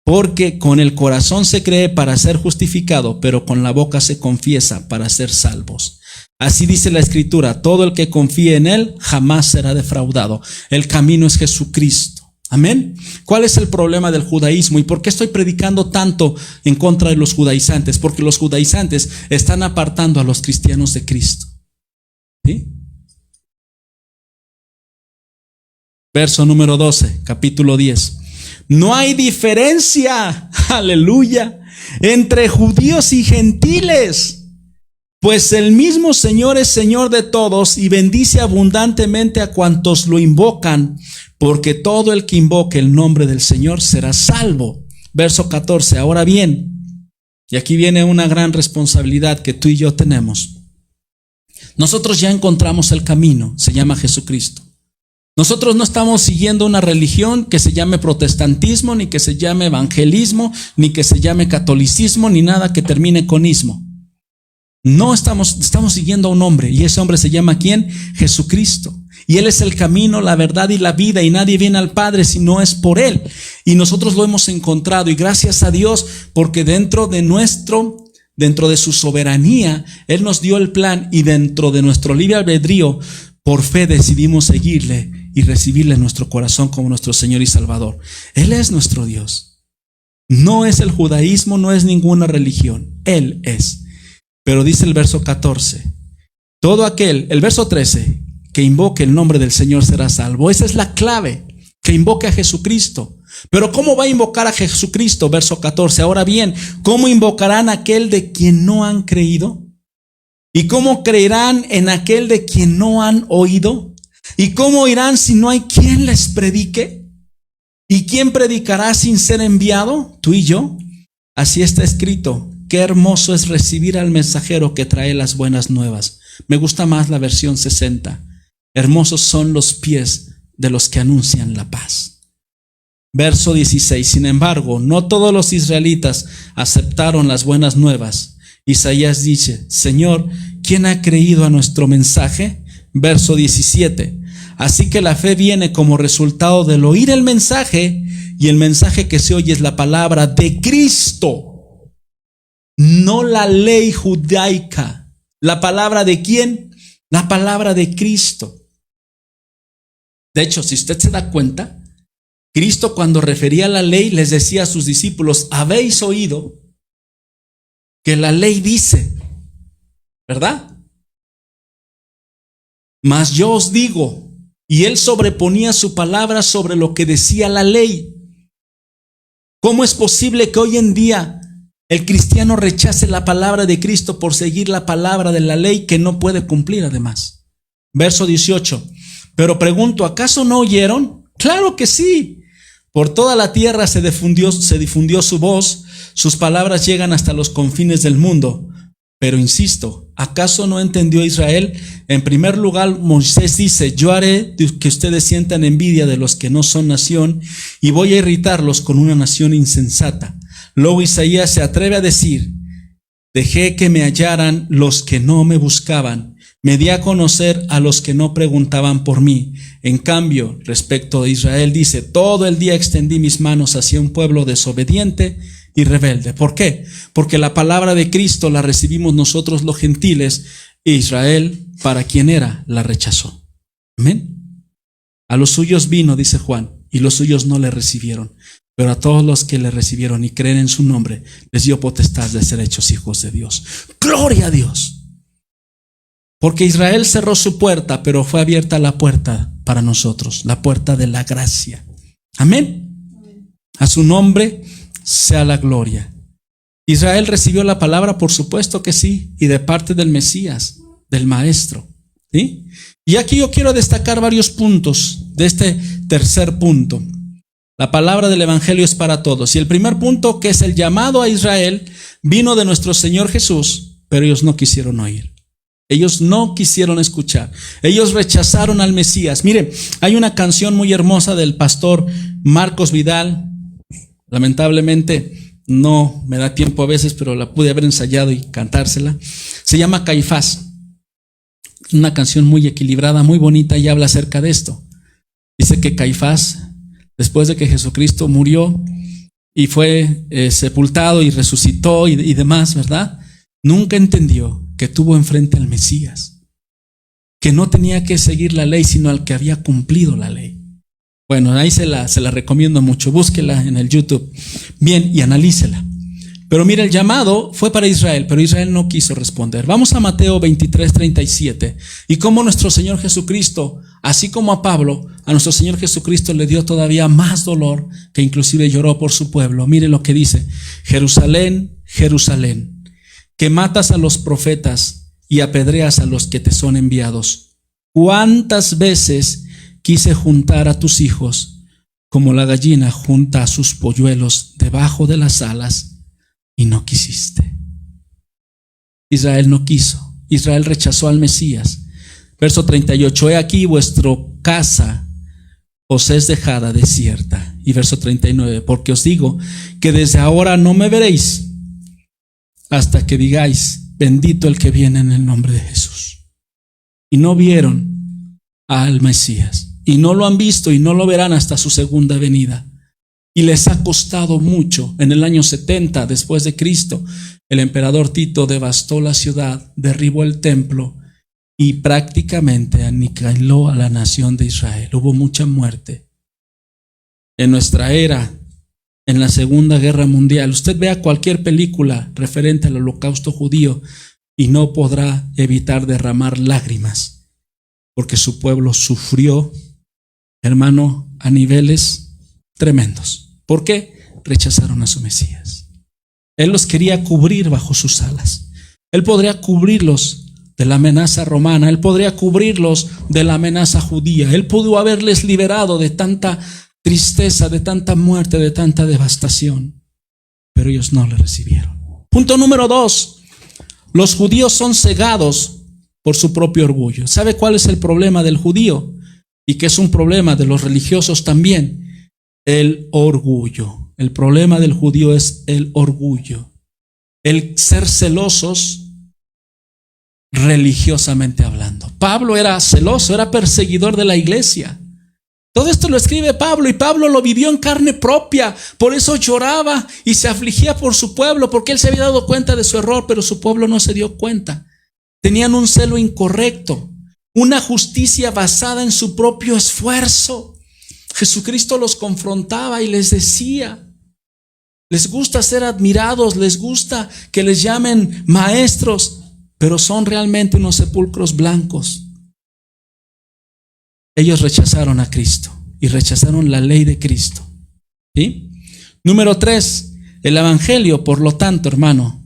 S1: Porque con el corazón se cree para ser justificado, pero con la boca se confiesa para ser salvos. Así dice la Escritura: todo el que confíe en Él jamás será defraudado. El camino es Jesucristo. Amén. ¿Cuál es el problema del judaísmo? ¿Y por qué estoy predicando tanto en contra de los judaizantes? Porque los judaizantes están apartando a los cristianos de Cristo. ¿Sí? Verso número 12, capítulo 10. No hay diferencia. Aleluya. Entre judíos y gentiles. Pues el mismo Señor es Señor de todos y bendice abundantemente a cuantos lo invocan, porque todo el que invoque el nombre del Señor será salvo. Verso 14. Ahora bien, y aquí viene una gran responsabilidad que tú y yo tenemos. Nosotros ya encontramos el camino, se llama Jesucristo. Nosotros no estamos siguiendo una religión que se llame protestantismo, ni que se llame evangelismo, ni que se llame catolicismo, ni nada que termine con ismo. No estamos siguiendo a un hombre, y ese hombre se llama ¿quién? Jesucristo. Y Él es el camino, la verdad y la vida, y nadie viene al Padre si no es por Él. Y nosotros lo hemos encontrado, y gracias a Dios, porque dentro de su soberanía, Él nos dio el plan, y dentro de nuestro libre albedrío, por fe decidimos seguirle y recibirle en nuestro corazón como nuestro Señor y Salvador. Él es nuestro Dios. No es el judaísmo, no es ninguna religión. Él es. Pero dice el verso 14, todo aquel, el verso 13, que invoque el nombre del Señor será salvo. Esa es la clave, que invoque a Jesucristo. Pero ¿cómo va a invocar a Jesucristo? Verso 14, ahora bien, ¿cómo invocarán a aquel de quien no han creído? ¿Y cómo creerán en aquel de quien no han oído? ¿Y cómo irán si no hay quien les predique? ¿Y quién predicará sin ser enviado? ¿Tú y yo? Así está escrito. Qué hermoso es recibir al mensajero que trae las buenas nuevas. Me gusta más la versión 60. Hermosos son los pies de los que anuncian la paz. Verso 16. Sin embargo, no todos los israelitas aceptaron las buenas nuevas. Isaías dice, Señor, ¿quién ha creído a nuestro mensaje? Verso 17. Así que la fe viene como resultado del oír el mensaje, y el mensaje que se oye es la palabra de Cristo. No la ley judaica. ¿La palabra de quién? La palabra de Cristo. De hecho, si usted se da cuenta, Cristo cuando refería a la ley les decía a sus discípulos, habéis oído que la ley dice, ¿verdad? Mas yo os digo, y él sobreponía su palabra sobre lo que decía la ley. ¿Cómo es posible que hoy en día el cristiano rechace la palabra de Cristo por seguir la palabra de la ley que no puede cumplir además? Verso 18. Pero pregunto, ¿acaso no oyeron? Claro que sí. Por toda la tierra se difundió su voz, sus palabras llegan hasta los confines del mundo. Pero insisto, ¿acaso no entendió Israel? En primer lugar, Moisés dice, yo haré que ustedes sientan envidia de los que no son nación y voy a irritarlos con una nación insensata. Luego Isaías se atreve a decir, dejé que me hallaran los que no me buscaban, me di a conocer a los que no preguntaban por mí. En cambio, respecto de Israel dice, todo el día extendí mis manos hacia un pueblo desobediente y rebelde. ¿Por qué? Porque la palabra de Cristo la recibimos nosotros los gentiles, e Israel, para quien era, la rechazó. Amén. A los suyos vino, dice Juan, y los suyos no le recibieron. Pero a todos los que le recibieron y creen en su nombre, les dio potestad de ser hechos hijos de Dios. ¡Gloria a Dios! Porque Israel cerró su puerta, pero fue abierta la puerta para nosotros, la puerta de la gracia. Amén. A su nombre sea la gloria. Israel recibió la palabra, por supuesto que sí, y de parte del Mesías, del Maestro. ¿Sí? Y aquí yo quiero destacar varios puntos de este tercer punto. La palabra del Evangelio es para todos. Y el primer punto, que es el llamado a Israel, vino de nuestro Señor Jesús, pero ellos no quisieron oír. Ellos no quisieron escuchar. Ellos rechazaron al Mesías. Mire, hay una canción muy hermosa del pastor Marcos Vidal. Lamentablemente no me da tiempo a veces, pero la pude haber ensayado y cantársela. Se llama Caifás. Una canción muy equilibrada, muy bonita, y habla acerca de esto. Dice que Caifás, después de que Jesucristo murió y fue sepultado y resucitó y demás, ¿verdad? Nunca entendió que tuvo enfrente al Mesías, que no tenía que seguir la ley, sino al que había cumplido la ley. Bueno, ahí se la recomiendo mucho, búsquela en el YouTube. Bien, y analícela. Pero mira, el llamado fue para Israel, pero Israel no quiso responder. Vamos a Mateo 23:37. Y como nuestro Señor Jesucristo, así como a Pablo, a nuestro Señor Jesucristo le dio todavía más dolor, que inclusive lloró por su pueblo. Mire lo que dice: Jerusalén, Jerusalén, que matas a los profetas y apedreas a los que te son enviados. ¿Cuántas veces quise juntar a tus hijos como la gallina junta a sus polluelos debajo de las alas? Y no quisiste. Israel no quiso. Israel rechazó al Mesías. Verso 38. He aquí vuestro casa os es dejada desierta. Y verso 39. Porque os digo que desde ahora no me veréis hasta que digáis: bendito el que viene en el nombre de Jesús. Y no vieron al Mesías. Y no lo han visto y no lo verán hasta su segunda venida. Y les ha costado mucho. En el año 70 después de Cristo, el emperador Tito devastó la ciudad, derribó el templo y prácticamente aniquiló a la nación de Israel. Hubo mucha muerte. En nuestra era, en la Segunda Guerra Mundial, usted vea cualquier película referente al holocausto judío y no podrá evitar derramar lágrimas, porque su pueblo sufrió, hermano, a niveles tremendos. ¿Por qué? Rechazaron a su Mesías. Él los quería cubrir bajo sus alas. Él podría cubrirlos de la amenaza romana. Él podría cubrirlos de la amenaza judía. Él pudo haberles liberado de tanta tristeza, de tanta muerte, de tanta devastación. Pero ellos no le recibieron. Punto número 2. Los judíos son cegados por su propio orgullo. ¿Sabe cuál es el problema del judío? Y que es un problema de los religiosos también. El orgullo. El problema del judío es el orgullo. El ser celosos religiosamente hablando. Pablo era celoso, era perseguidor de la iglesia. Todo esto lo escribe Pablo y Pablo lo vivió en carne propia. Por eso lloraba y se afligía por su pueblo, porque él se había dado cuenta de su error, pero su pueblo no se dio cuenta. Tenían un celo incorrecto, una justicia basada en su propio esfuerzo. Jesucristo los confrontaba y les decía: les gusta ser admirados, les gusta que les llamen maestros, pero son realmente unos sepulcros blancos. Ellos rechazaron a Cristo y rechazaron la ley de Cristo. ¿Sí? Número 3, el evangelio, por lo tanto, hermano,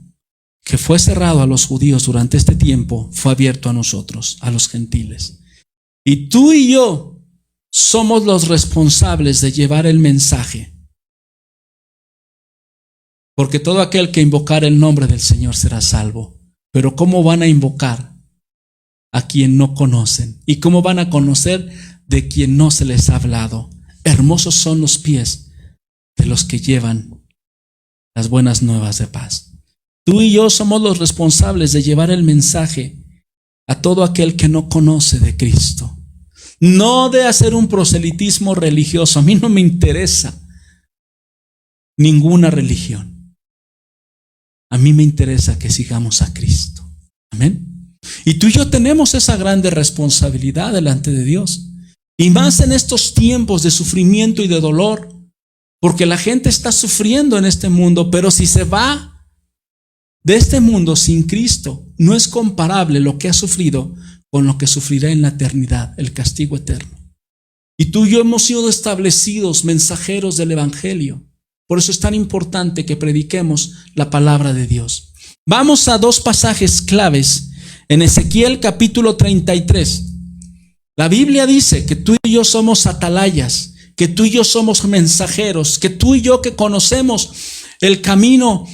S1: que fue cerrado a los judíos durante este tiempo, fue abierto a nosotros, a los gentiles. Y tú y yo somos los responsables de llevar el mensaje. Porque todo aquel que invocar el nombre del Señor será salvo. Pero ¿cómo van a invocar a quien no conocen? ¿Y cómo van a conocer de quien no se les ha hablado? Hermosos son los pies de los que llevan las buenas nuevas de paz. Tú y yo somos los responsables de llevar el mensaje a todo aquel que no conoce de Cristo. No de hacer un proselitismo religioso. A mí no me interesa ninguna religión. A mí me interesa que sigamos a Cristo. Amén. Y tú y yo tenemos esa grande responsabilidad delante de Dios. Y más en estos tiempos de sufrimiento y de dolor. Porque la gente está sufriendo en este mundo, pero si se va de este mundo sin Cristo, no es comparable lo que ha sufrido con lo que sufrirá en la eternidad, el castigo eterno. Y tú y yo hemos sido establecidos mensajeros del evangelio. Por eso es tan importante que prediquemos la palabra de Dios. Vamos a 2 pasajes claves en Ezequiel capítulo 33. La Biblia dice que tú y yo somos atalayas, que tú y yo somos mensajeros, que tú y yo que conocemos el camino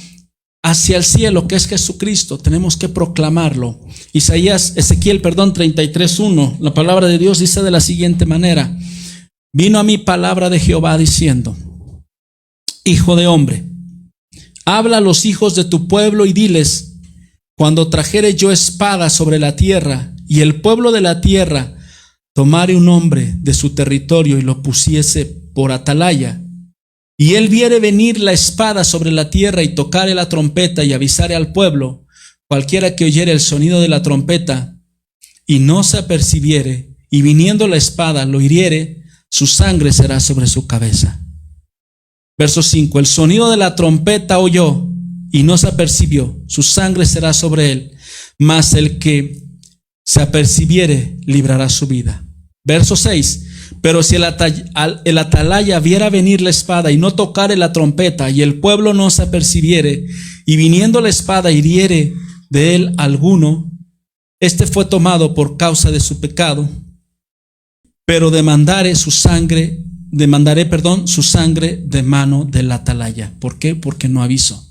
S1: hacia el cielo, que es Jesucristo, tenemos que proclamarlo. Ezequiel 33:1, la palabra de Dios dice de la siguiente manera: vino a mí palabra de Jehová diciendo: hijo de hombre, habla a los hijos de tu pueblo y diles: cuando trajere yo espada sobre la tierra, y el pueblo de la tierra tomare un hombre de su territorio y lo pusiese por atalaya, y él viere venir la espada sobre la tierra y tocare la trompeta y avisare al pueblo, cualquiera que oyere el sonido de la trompeta y no se apercibiere, y viniendo la espada lo hiriere, su sangre será sobre su cabeza. Verso 5, el sonido de la trompeta oyó, y no se apercibió, su sangre será sobre él, mas el que se apercibiere librará su vida. Verso 6. Pero si el atalaya viera venir la espada y no tocare la trompeta, y el pueblo no se apercibiere, y viniendo la espada hiriere de él alguno, este fue tomado por causa de su pecado, pero demandaré su sangre de mano del atalaya. ¿Por qué? Porque no avisó.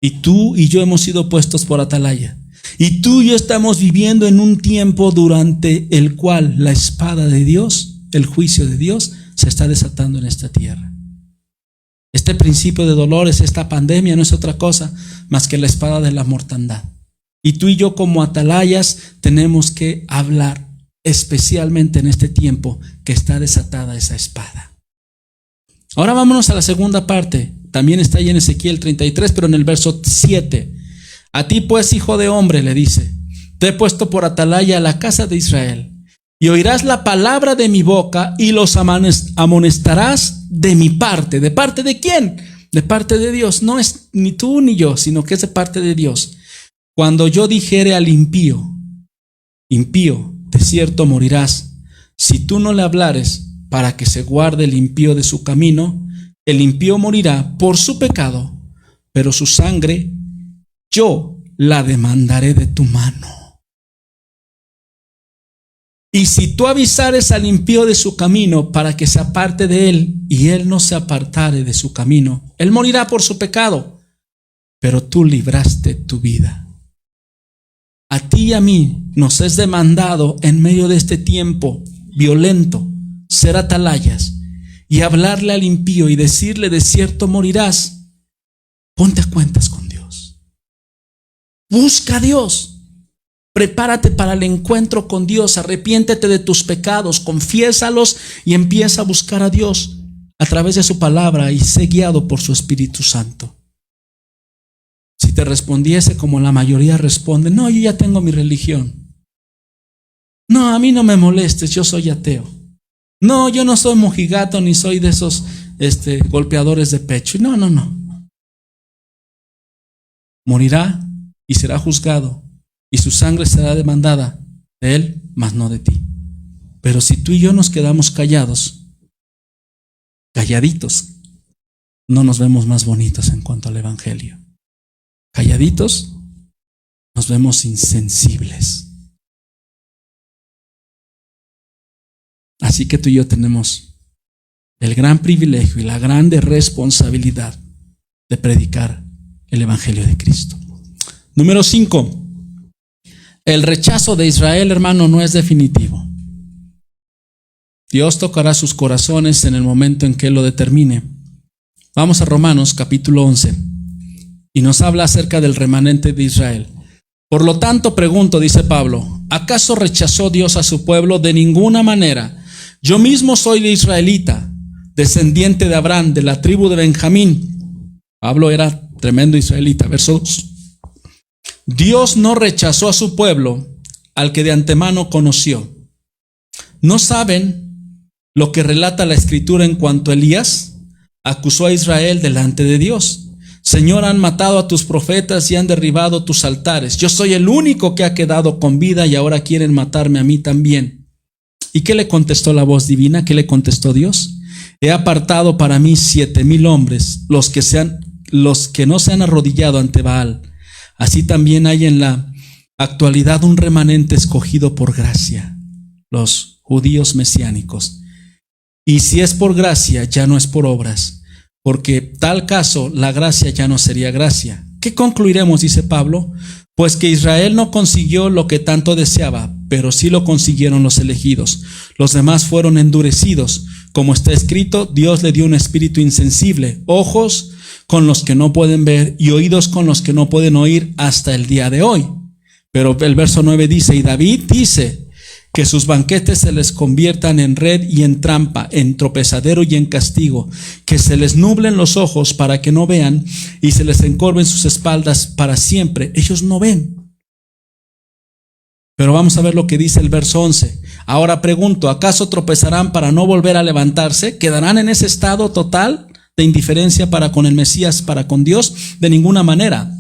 S1: Y tú y yo hemos sido puestos por atalaya. Y tú y yo estamos viviendo en un tiempo durante el cual la espada de Dios, el juicio de Dios, se está desatando en esta tierra. Este principio de dolores, esta pandemia no es otra cosa más que la espada de la mortandad. Y tú y yo como atalayas tenemos que hablar, especialmente en este tiempo que está desatada esa espada. Ahora vámonos a la segunda parte. También está ahí en Ezequiel 33, pero en el verso 7. A ti pues, hijo de hombre, le dice, te he puesto por atalaya a la casa de Israel, y oirás la palabra de mi boca y los amonestarás de mi parte. ¿De parte de quién? De parte de Dios. No es ni tú ni yo, sino que es de parte de Dios. Cuando yo dijere al impío, impío, de cierto morirás, si tú no le hablares para que se guarde el impío de su camino, el impío morirá por su pecado, pero su sangre yo la demandaré de tu mano. Y si tú avisares al impío de su camino para que se aparte de él, y él no se apartare de su camino, él morirá por su pecado, pero tú libraste tu vida. A ti y a mí nos es demandado en medio de este tiempo violento ser atalayas y hablarle al impío y decirle, de cierto morirás. Ponte a cuentas con Dios. Busca a Dios. Prepárate para el encuentro con Dios. Arrepiéntete de tus pecados, confiésalos y empieza a buscar a Dios a través de su palabra y sé guiado por su Espíritu Santo. Si te respondiese como la mayoría responde, no, yo ya tengo mi religión. No, a mí no me molestes, yo soy ateo. No, yo no soy mojigato ni soy de esos golpeadores de pecho. No. Morirá y será juzgado y su sangre será demandada de él, mas no de ti. Pero si tú y yo nos quedamos callados, calladitos, no nos vemos más bonitos en cuanto al evangelio. Calladitos, nos vemos insensibles. Así que tú y yo tenemos el gran privilegio y la grande responsabilidad de predicar el evangelio de Cristo. Número 5. El rechazo de Israel, hermano, no es definitivo. Dios tocará sus corazones en el momento en que Él lo determine. Vamos a Romanos capítulo 11 y nos habla acerca del remanente de Israel. Por lo tanto, pregunto, dice Pablo, ¿acaso rechazó Dios a su pueblo? De ninguna manera. Yo mismo soy israelita, descendiente de Abraham, de la tribu de Benjamín. Pablo era tremendo israelita. Verso 2. Dios no rechazó a su pueblo, al que de antemano conoció. ¿No saben lo que relata la Escritura en cuanto a Elías? Acusó a Israel delante de Dios. Señor, han matado a tus profetas y han derribado tus altares. Yo soy el único que ha quedado con vida y ahora quieren matarme a mí también. ¿Y qué le contestó la voz divina? ¿Qué le contestó Dios? He apartado para mí 7,000 hombres, los que no se han arrodillado ante Baal. Así también hay en la actualidad un remanente escogido por gracia, los judíos mesiánicos. Y si es por gracia, ya no es por obras, porque tal caso la gracia ya no sería gracia. ¿Qué concluiremos? Dice Pablo. Pues que Israel no consiguió lo que tanto deseaba, pero sí lo consiguieron los elegidos. Los demás fueron endurecidos. Como está escrito, Dios le dio un espíritu insensible, ojos con los que no pueden ver y oídos con los que no pueden oír hasta el día de hoy. Pero el verso 9 dice, y David dice que sus banquetes se les conviertan en red y en trampa, en tropezadero y en castigo, que se les nublen los ojos para que no vean y se les encorven sus espaldas para siempre. Ellos no ven. Pero vamos a ver lo que dice el verso 11. Ahora pregunto, ¿acaso tropezarán para no volver a levantarse? ¿Quedarán en ese estado total de indiferencia para con el Mesías, para con Dios, de ninguna manera.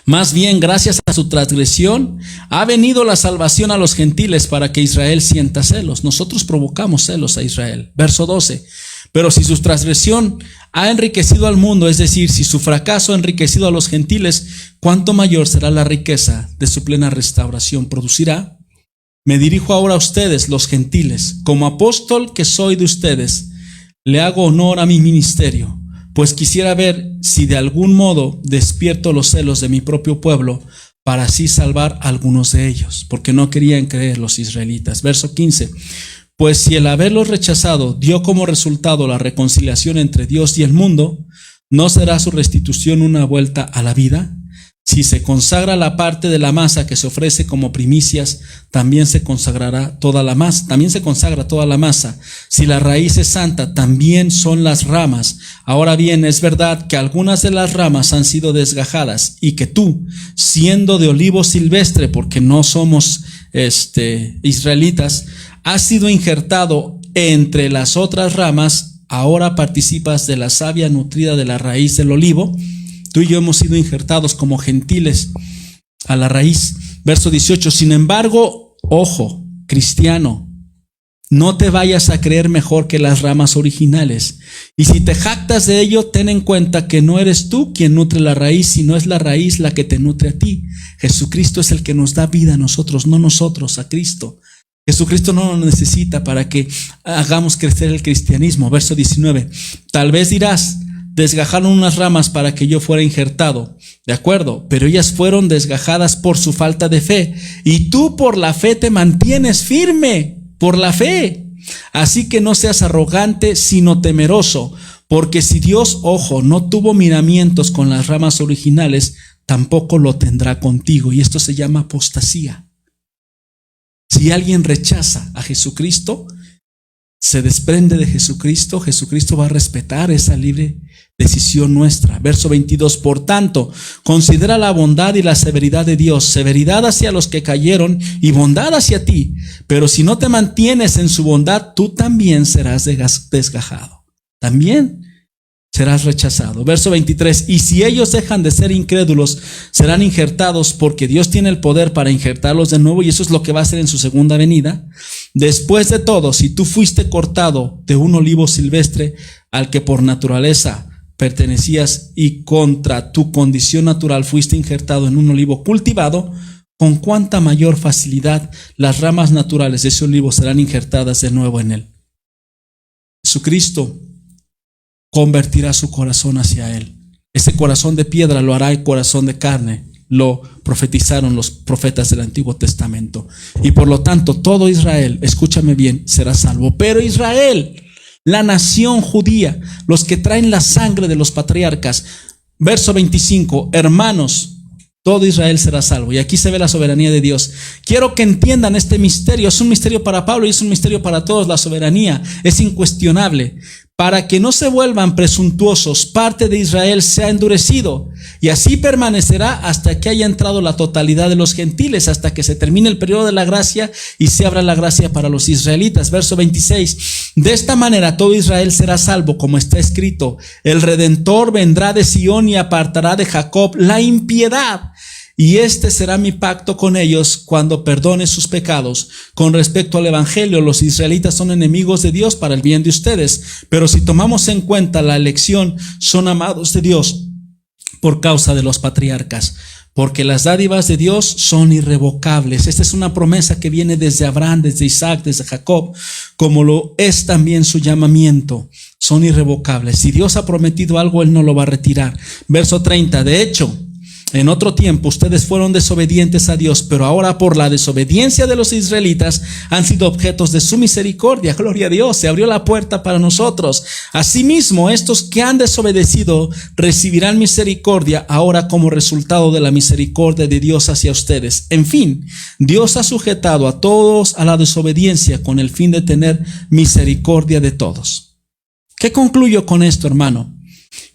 S1: Más bien, gracias a su transgresión, ha venido la salvación a los gentiles para que Israel sienta celos. Nosotros provocamos celos a Israel. Verso 12. Pero si su transgresión ha enriquecido al mundo, es decir, si su fracaso ha enriquecido a los gentiles, ¿cuánto mayor será la riqueza de su plena restauración producirá? Me dirijo ahora a ustedes, los gentiles. Como apóstol que soy de ustedes, le hago honor a mi ministerio, pues quisiera ver si de algún modo despierto los celos de mi propio pueblo para así salvar a algunos de ellos, porque no querían creer los israelitas. Verso 15. Pues si el haberlos rechazado dio como resultado la reconciliación entre Dios y el mundo, ¿no será su restitución una vuelta a la vida? Si se consagra la parte de la masa que se ofrece como primicias, también se consagrará toda la masa, también se consagra toda la masa. Si la raíz es santa, también son las ramas. Ahora bien, es verdad que algunas de las ramas han sido desgajadas y que tú, siendo de olivo silvestre, porque no somos israelitas, has sido injertado entre las otras ramas, ahora participas de la savia nutrida de la raíz del olivo. Tú y yo hemos sido injertados como gentiles a la raíz. Verso 18. Sin embargo, ojo, cristiano, no te vayas a creer mejor que las ramas originales. Y si te jactas de ello, ten en cuenta que no eres tú quien nutre la raíz, sino es la raíz la que te nutre a ti. Jesucristo es el que nos da vida a nosotros, no nosotros a Cristo. Jesucristo no nos necesita para que hagamos crecer el cristianismo. Verso 19. Tal vez dirás, desgajaron unas ramas para que yo fuera injertado. De acuerdo, pero ellas fueron desgajadas por su falta de fe. Y tú por la fe te mantienes firme, por la fe. Así que no seas arrogante, sino temeroso. Porque si Dios, ojo, no tuvo miramientos con las ramas originales, tampoco lo tendrá contigo. Y esto se llama apostasía. Si alguien rechaza a Jesucristo, se desprende de Jesucristo, Jesucristo va a respetar esa libre decisión nuestra. Verso 22. Por tanto, considera la bondad y la severidad de Dios, severidad hacia los que cayeron y bondad hacia ti. Pero si no te mantienes en su bondad, tú también serás desgajado. También serás rechazado. Verso 23. Y si ellos dejan de ser incrédulos, serán injertados, porque Dios tiene el poder para injertarlos de nuevo, y eso es lo que va a hacer en su segunda venida. Después de todo, si tú fuiste cortado de un olivo silvestre al que por naturaleza pertenecías y contra tu condición natural fuiste injertado en un olivo cultivado, con cuánta mayor facilidad las ramas naturales de ese olivo serán injertadas de nuevo en él. Jesucristo convertirá su corazón hacia él. Ese corazón de piedra lo hará el corazón de carne. Lo profetizaron los profetas del Antiguo Testamento. Y por lo tanto, todo Israel, escúchame bien, será salvo. Pero Israel, la nación judía, los que traen la sangre de los patriarcas. Verso 25, hermanos, todo Israel será salvo. Y aquí se ve la soberanía de Dios. Quiero que entiendan este misterio. Es un misterio para Pablo y es un misterio para todos. La soberanía es incuestionable. Para que no se vuelvan presuntuosos, parte de Israel se ha endurecido, y así permanecerá hasta que haya entrado la totalidad de los gentiles, hasta que se termine el periodo de la gracia y se abra la gracia para los israelitas. Verso 26. De esta manera todo Israel será salvo, como está escrito: el Redentor vendrá de Sión y apartará de Jacob la impiedad. Y este será mi pacto con ellos cuando perdone sus pecados. Con respecto al evangelio, los israelitas son enemigos de Dios para el bien de ustedes. Pero si tomamos en cuenta la elección, son amados de Dios por causa de los patriarcas. Porque las dádivas de Dios son irrevocables. Esta es una promesa que viene desde Abraham, desde Isaac, desde Jacob, como lo es también su llamamiento. Son irrevocables. Si Dios ha prometido algo, Él no lo va a retirar. Verso 30. De hecho, en otro tiempo ustedes fueron desobedientes a Dios, pero ahora por la desobediencia de los israelitas han sido objetos de su misericordia. Gloria a Dios, se abrió la puerta para nosotros. Asimismo, estos que han desobedecido recibirán misericordia ahora como resultado de la misericordia de Dios hacia ustedes. En fin, Dios ha sujetado a todos a la desobediencia con el fin de tener misericordia de todos. ¿Qué concluyo con esto, hermano?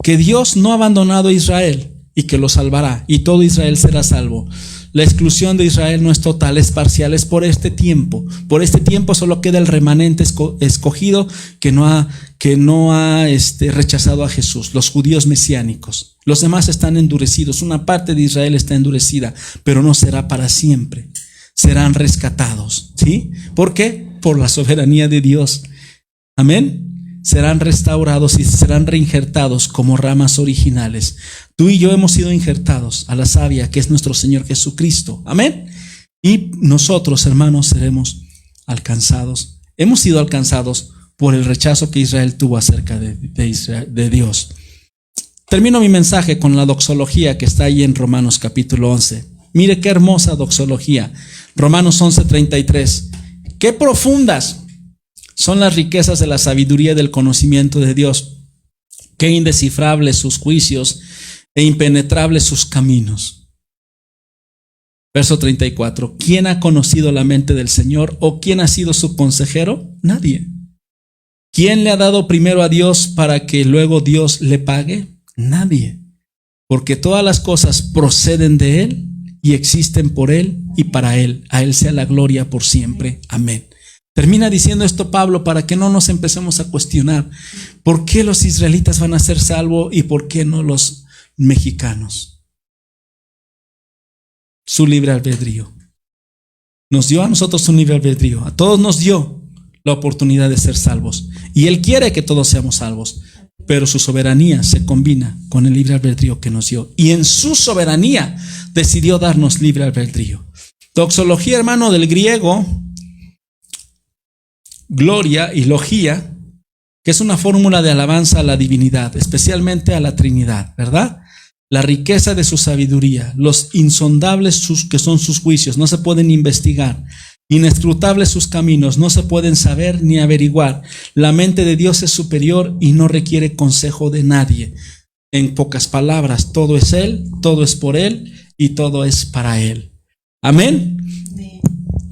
S1: Que Dios no ha abandonado a Israel y que lo salvará, y todo Israel será salvo. La exclusión de Israel no es total, es parcial, es por este tiempo. Por este tiempo solo queda el remanente escogido que no ha rechazado a Jesús, los judíos mesiánicos. Los demás están endurecidos, una parte de Israel está endurecida, pero no será para siempre. Serán rescatados, ¿sí? ¿Por qué? Por la soberanía de Dios. Amén. Serán restaurados y serán reinjertados como ramas originales. Tú y yo hemos sido injertados a la savia que es nuestro Señor Jesucristo. Amén. Y nosotros, hermanos, seremos alcanzados. Hemos sido alcanzados por el rechazo que Israel tuvo acerca de Dios. Termino mi mensaje con la doxología que está ahí en Romanos capítulo 11. Mire qué hermosa doxología. Romanos 11:33. Qué profundas son las riquezas de la sabiduría y del conocimiento de Dios. Qué indescifrables sus juicios e impenetrables sus caminos. Verso 34. ¿Quién ha conocido la mente del Señor o quién ha sido su consejero? Nadie. ¿Quién le ha dado primero a Dios para que luego Dios le pague? Nadie. Porque todas las cosas proceden de Él y existen por Él y para Él. A Él sea la gloria por siempre. Amén. Termina diciendo esto Pablo para que no nos empecemos a cuestionar por qué los israelitas van a ser salvos y por qué no los mexicanos. Su libre albedrío. Nos dio a nosotros un libre albedrío. A todos nos dio la oportunidad de ser salvos. Y Él quiere que todos seamos salvos. Pero su soberanía se combina con el libre albedrío que nos dio. Y en su soberanía decidió darnos libre albedrío. Doxología, hermano, del griego, gloria y logía, que es una fórmula de alabanza a la divinidad, especialmente a la Trinidad, ¿verdad? La riqueza de su sabiduría, los insondables que son sus juicios, no se pueden investigar. Inescrutables sus caminos, no se pueden saber ni averiguar. La mente de Dios es superior y no requiere consejo de nadie. En pocas palabras, todo es Él, todo es por Él y todo es para Él. Amén.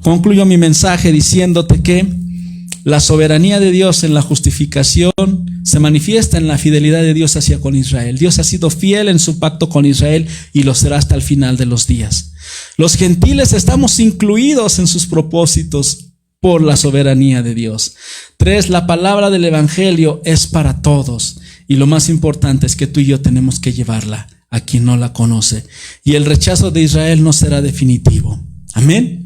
S1: Concluyo mi mensaje diciéndote que la soberanía de Dios en la justificación se manifiesta en la fidelidad de Dios hacia con Israel. Dios ha sido fiel en su pacto con Israel y lo será hasta el final de los días. Los gentiles estamos incluidos en sus propósitos por la soberanía de Dios. 3, la palabra del evangelio es para todos. Y lo más importante es que tú y yo tenemos que llevarla a quien no la conoce. Y el rechazo de Israel no será definitivo. Amén.